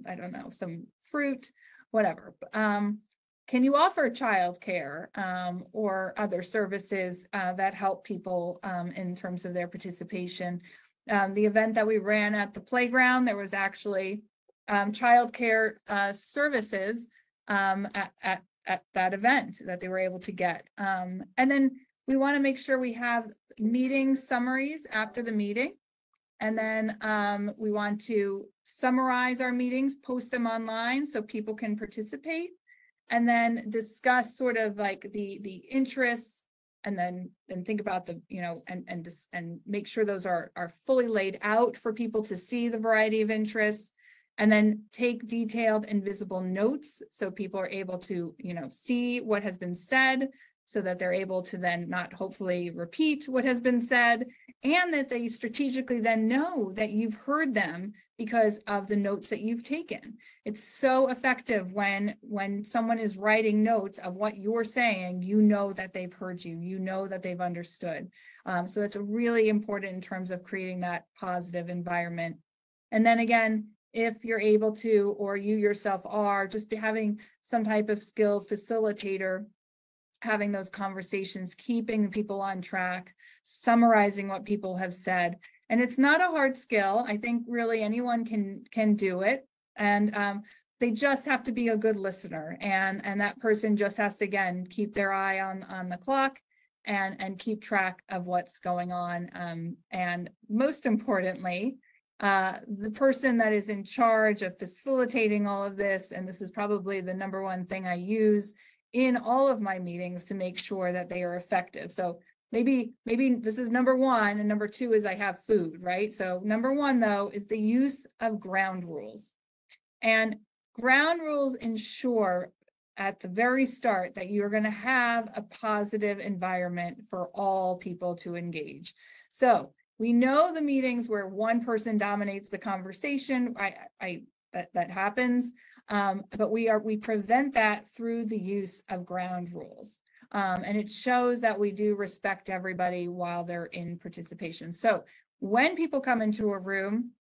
I don't know, some fruit, whatever. Can you offer childcare or other services that help people in terms of their participation? The event that we ran at the playground, there was actually childcare services at that event that they were able to get. And then we want to make sure we have meeting summaries after the meeting. And then we want to summarize our meetings, post them online so people can participate, and then discuss sort of like the interests, and then think about the, and make sure those are fully laid out for people to see the variety of interests. And then take detailed and visible notes so people are able to, see what has been said, so that they're able to then not hopefully repeat what has been said, and that they strategically then know that you've heard them because of the notes that you've taken. It's so effective when someone is writing notes of what you're saying, you know that they've heard you, you know that they've understood. So that's really important in terms of creating that positive environment. And then again, if you're able to, or you yourself are, just having some type of skilled facilitator, having those conversations, keeping people on track, summarizing what people have said. And it's not a hard skill. I think really anyone can do it. And they just have to be a good listener. And that person just has to, again, keep their eye on the clock and keep track of what's going on. And most importantly, the person that is in charge of facilitating all of this, and this is probably the number one thing I use in all of my meetings to make sure that they are effective. So maybe this is number one, and number two is I have food, right? So number one, though, is the use of ground rules. And ground rules ensure at the very start that you're going to have a positive environment for all people to engage. So we know the meetings where one person dominates the conversation, that happens, but we prevent that through the use of ground rules. And it shows that we do respect everybody while they're in participation. So when people come into a room,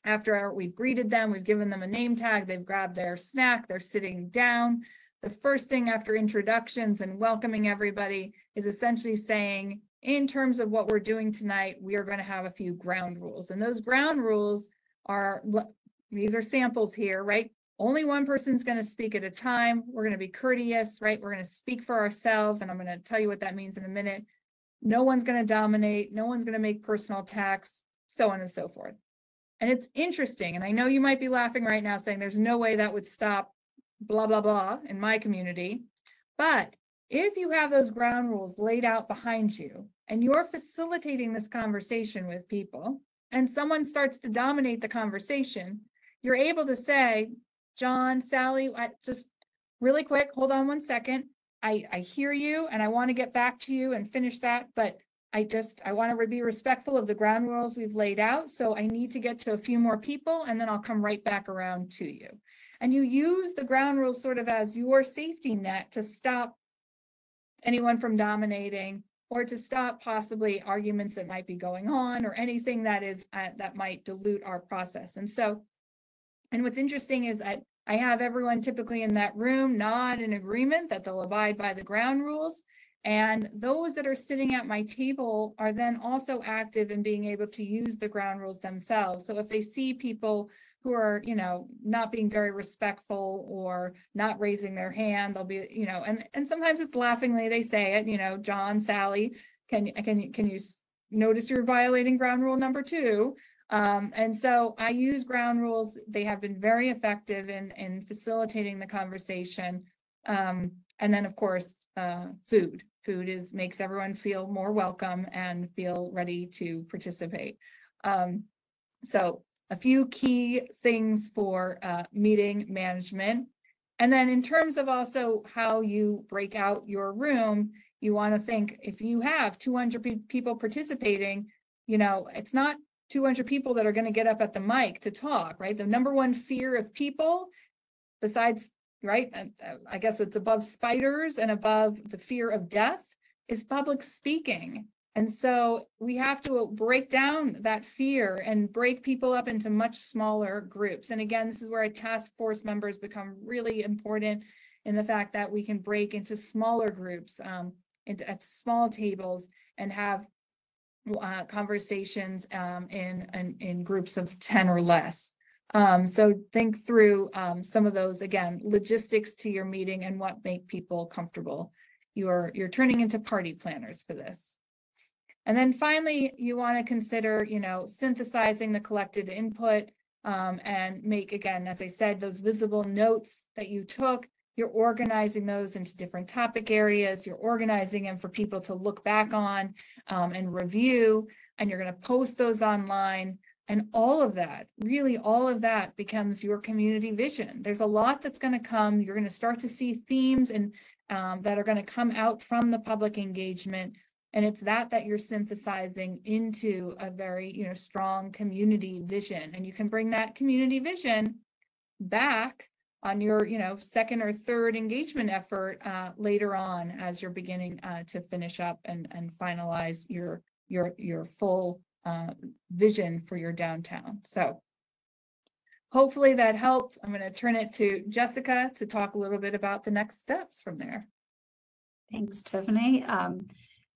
after we've greeted them, we've given them a name tag, they've grabbed their snack, they're sitting down, the first thing after introductions and welcoming everybody is essentially saying, in terms of what we're doing tonight, we are going to have a few ground rules. And those ground rules are, these are samples here, right? Only one person's going to speak at a time. We're going to be courteous, right? We're going to speak for ourselves. And I'm going to tell you what that means in a minute. No one's going to dominate. No one's going to make personal attacks, so on and so forth. And it's interesting. And I know you might be laughing right now saying there's no way that would stop blah, blah, blah in my community. But if you have those ground rules laid out behind you and you're facilitating this conversation with people and someone starts to dominate the conversation, you're able to say, John, Sally, just really quick, hold on one second. I hear you and I want to get back to you and finish that, but I want to be respectful of the ground rules we've laid out. So I need to get to a few more people and then I'll come right back around to you. And you use the ground rules sort of as your safety net to stop anyone from dominating or to stop possibly arguments that might be going on or anything that is that might dilute our process. And what's interesting is that I have everyone typically in that room nod in agreement that they'll abide by the ground rules. And those that are sitting at my table are then also active in being able to use the ground rules themselves. So if they see people who are, not being very respectful or not raising their hand, they'll be, and sometimes it's laughingly, they say it, John, Sally, can you notice you're violating ground rule number 2? And so I use ground rules. They have been very effective in facilitating the conversation. And then of course, food makes everyone feel more welcome and feel ready to participate. So a few key things for meeting management. And then in terms of also how you break out your room, you want to think if you have 200 people participating, it's not 200 people that are going to get up at the mic to talk, right? The number one fear of people, besides, right, I guess it's above spiders and above the fear of death, is public speaking. And so we have to break down that fear and break people up into much smaller groups. And again, this is where our task force members become really important in the fact that we can break into smaller groups, at small tables and have conversations in groups of 10 or less. So think through some of those, again, logistics to your meeting and what make people comfortable. You're turning into party planners for this. And then finally, you want to consider, synthesizing the collected input and make, again, as I said, those visible notes that you took. You're organizing those into different topic areas. You're organizing them for people to look back on and review, and you're going to post those online. And all of that, really all of that becomes your community vision. There's a lot that's going to come. You're going to start to see themes and that are going to come out from the public engagement. And it's that you're synthesizing into a very, strong community vision. And you can bring that community vision back on your, second or third engagement effort later on as you're beginning to finish up and finalize your full vision for your downtown. So hopefully that helped. I'm going to turn it to Jessica to talk a little bit about the next steps from there. Thanks, Tiffany.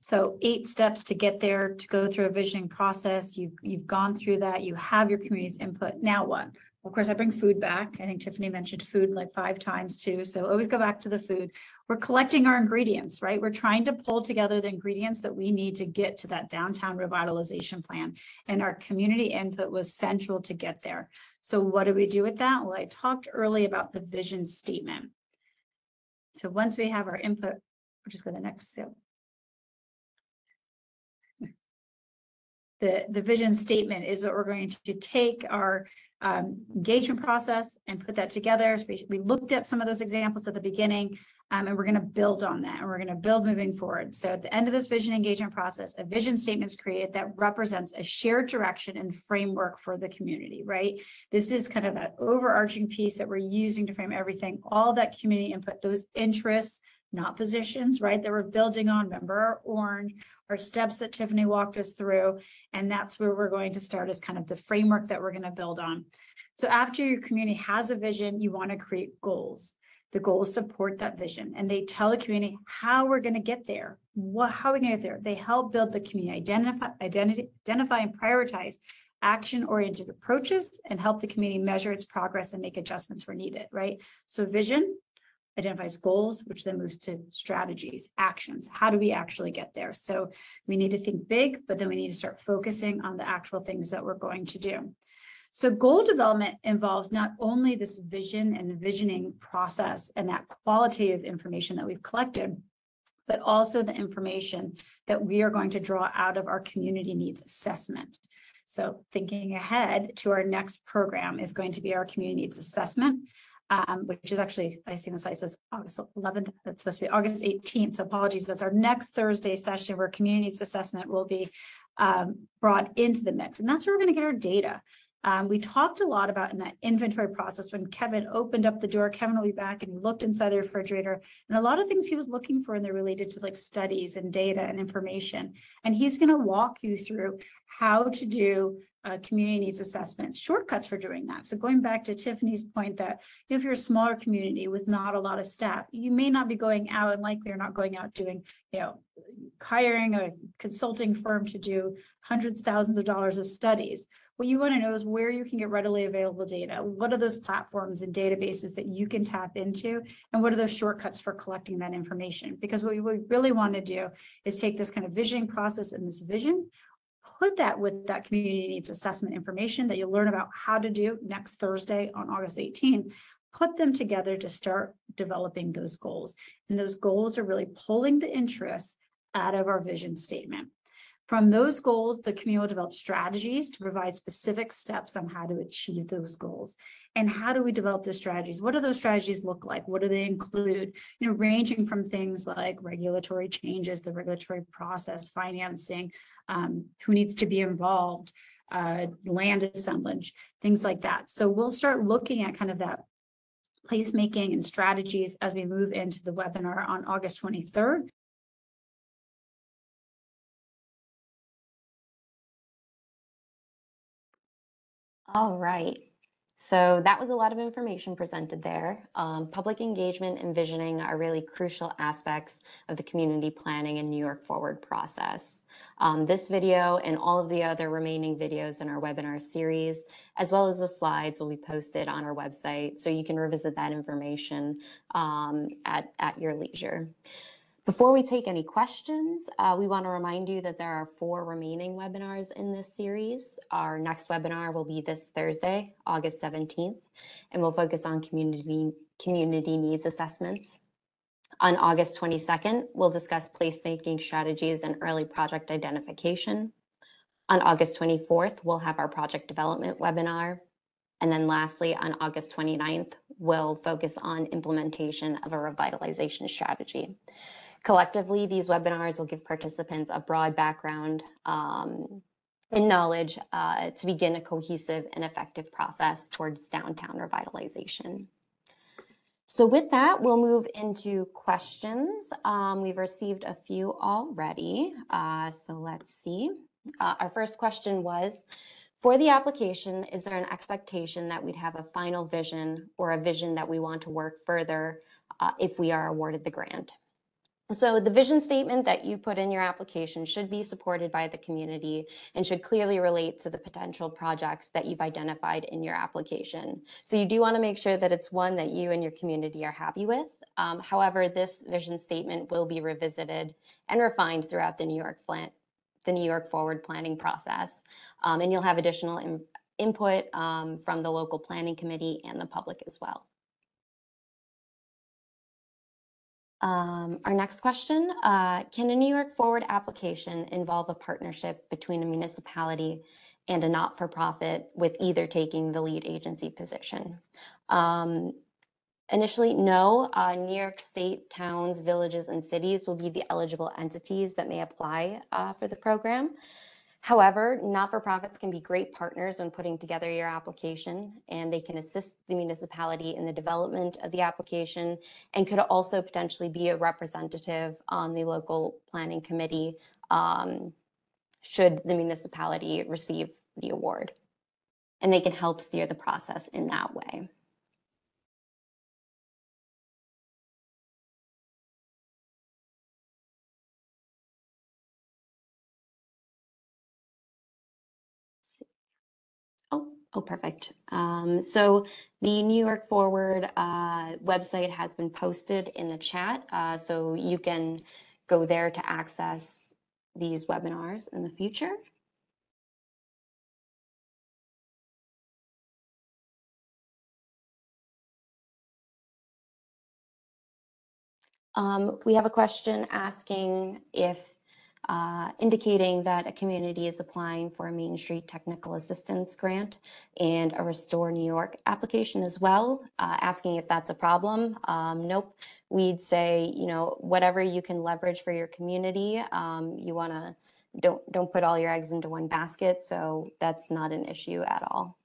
So 8 steps to get there, to go through a visioning process. You've gone through that. You have your community's input. Now what? Of course, I bring food back. I think Tiffany mentioned food like 5 times too. So always go back to the food. We're collecting our ingredients, right? We're trying to pull together the ingredients that we need to get to that downtown revitalization plan. And our community input was central to get there. So what do we do with that? Well, I talked early about the vision statement. So once we have our input, we'll just go to the next step. The vision statement is what we're going to take our engagement process and put that together. So we looked at some of those examples at the beginning, and we're going to build on that, and we're going to build moving forward. So at the end of this vision engagement process, a vision statement is created that represents a shared direction and framework for the community, right? This is kind of that overarching piece that we're using to frame everything, all that community input, those interests, not positions, right, that we're building on. Remember our orange, our steps that Tiffany walked us through, and that's where we're going to start as kind of the framework that we're going to build on. So after your community has a vision, you want to create goals. The goals support that vision, and they tell the community how we're going to get there. How are we going to get there? They help build the community, identify and prioritize action-oriented approaches, and help the community measure its progress and make adjustments where needed, right? So vision identifies goals, which then moves to strategies, actions. How do we actually get there? So we need to think big, but then we need to start focusing on the actual things that we're going to do. So goal development involves not only this vision and visioning process and that qualitative information that we've collected, but also the information that we are going to draw out of our community needs assessment. So thinking ahead to our next program is going to be our community needs assessment. Which is actually, I see the slide says August 11th, that's supposed to be August 18th. So apologies, that's our next Thursday session where community needs assessment will be brought into the mix. And that's where we're going to get our data. We talked a lot about in that inventory process when Kevin opened up the door. Kevin will be back and he looked inside the refrigerator, and a lot of things he was looking for, and they're related to like studies and data and information. And he's going to walk you through how to do community needs assessment, shortcuts for doing that. So going back to Tiffany's point that if you're a smaller community with not a lot of staff, you may not be going out, and likely you're not going out doing, hiring a consulting firm to do hundreds, thousands of dollars of studies. What you want to know is where you can get readily available data. What are those platforms and databases that you can tap into? And what are those shortcuts for collecting that information? Because what we really want to do is take this kind of visioning process and this vision, put that with that community needs assessment information that you'll learn about how to do next Thursday on August 18th, put them together to start developing those goals. And those goals are really pulling the interests out of our vision statement. From those goals, the community will develop strategies to provide specific steps on how to achieve those goals. And how do we develop those strategies? What do those strategies look like? What do they include? Ranging from things like regulatory changes, the regulatory process, financing, who needs to be involved, land assemblage, things like that. So we'll start looking at kind of that placemaking and strategies as we move into the webinar on August 23rd. All right. So that was a lot of information presented there. Public engagement and visioning are really crucial aspects of the community planning and New York Forward process. This video and all of the other remaining videos in our webinar series, as well as the slides, will be posted on our website, so you can revisit that information at your leisure. Before we take any questions, we want to remind you that there are 4 remaining webinars in this series. Our next webinar will be this Thursday, August 17th, and we'll focus on community needs assessments. On August 22nd, we'll discuss placemaking strategies and early project identification. On August 24th, we'll have our project development webinar. And then lastly, on August 29th, we'll focus on implementation of a revitalization strategy. Collectively, these webinars will give participants a broad background and knowledge to begin a cohesive and effective process towards downtown revitalization. So with that, we'll move into questions. We've received a few already. So let's see. Our first question was, for the application, is there an expectation that we'd have a final vision or a vision that we want to work further if we are awarded the grant? So the vision statement that you put in your application should be supported by the community and should clearly relate to the potential projects that you've identified in your application. So you do want to make sure that it's one that you and your community are happy with. However, this vision statement will be revisited and refined throughout the New York Forward planning process. And you'll have additional input from the local planning committee and the public as well. Our next question, can a New York Forward application involve a partnership between a municipality and a not-for-profit with either taking the lead agency position? Initially, no. New York State towns, villages, and cities will be the eligible entities that may apply for the program. However, not-for-profits can be great partners when putting together your application, and they can assist the municipality in the development of the application and could also potentially be a representative on the local planning committee should the municipality receive the award. And they can help steer the process in that way. Oh, perfect. So the New York Forward website has been posted in the chat, so you can go there to access these webinars in the future. We have a question asking if indicating that a community is applying for a Main Street Technical Assistance Grant and a Restore New York application as well, asking if that's a problem. Nope, we'd say, you know, whatever you can leverage for your community, you wanna, don't put all your eggs into one basket, so that's not an issue at all.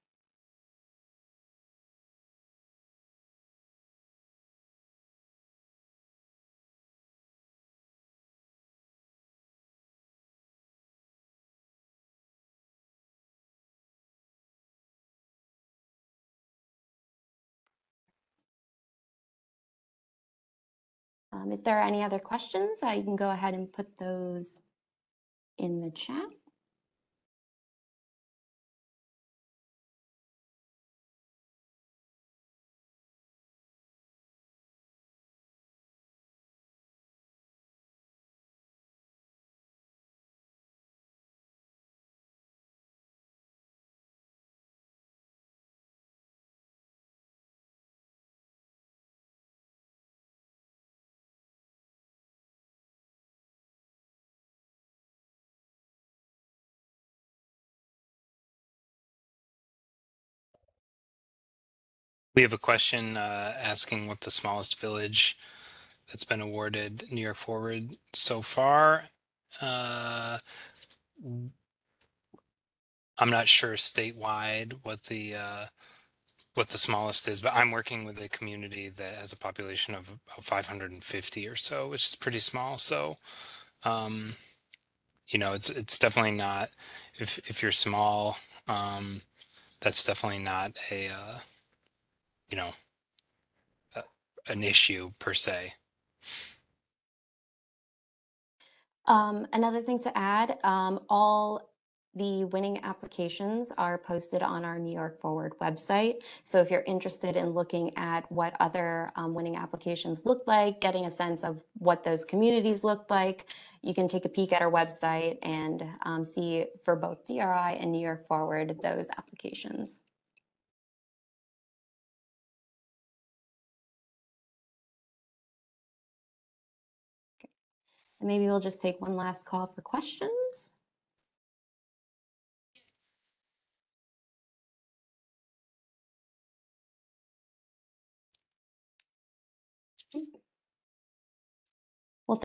If there are any other questions, I can go ahead and put those in the chat. We have a question asking what the smallest village that's been awarded New York Forward so far. I'm not sure statewide what the smallest is, but I'm working with a community that has a population of about 550 or so, which is pretty small. So, you know, it's definitely not, if you're small, that's definitely not a you know, an issue per se. Another thing to add, all the winning applications are posted on our New York Forward website. So if you're interested in looking at what other winning applications look like, getting a sense of what those communities look like, you can take a peek at our website and see for both DRI and New York Forward those applications. And maybe we'll just take one last call for questions.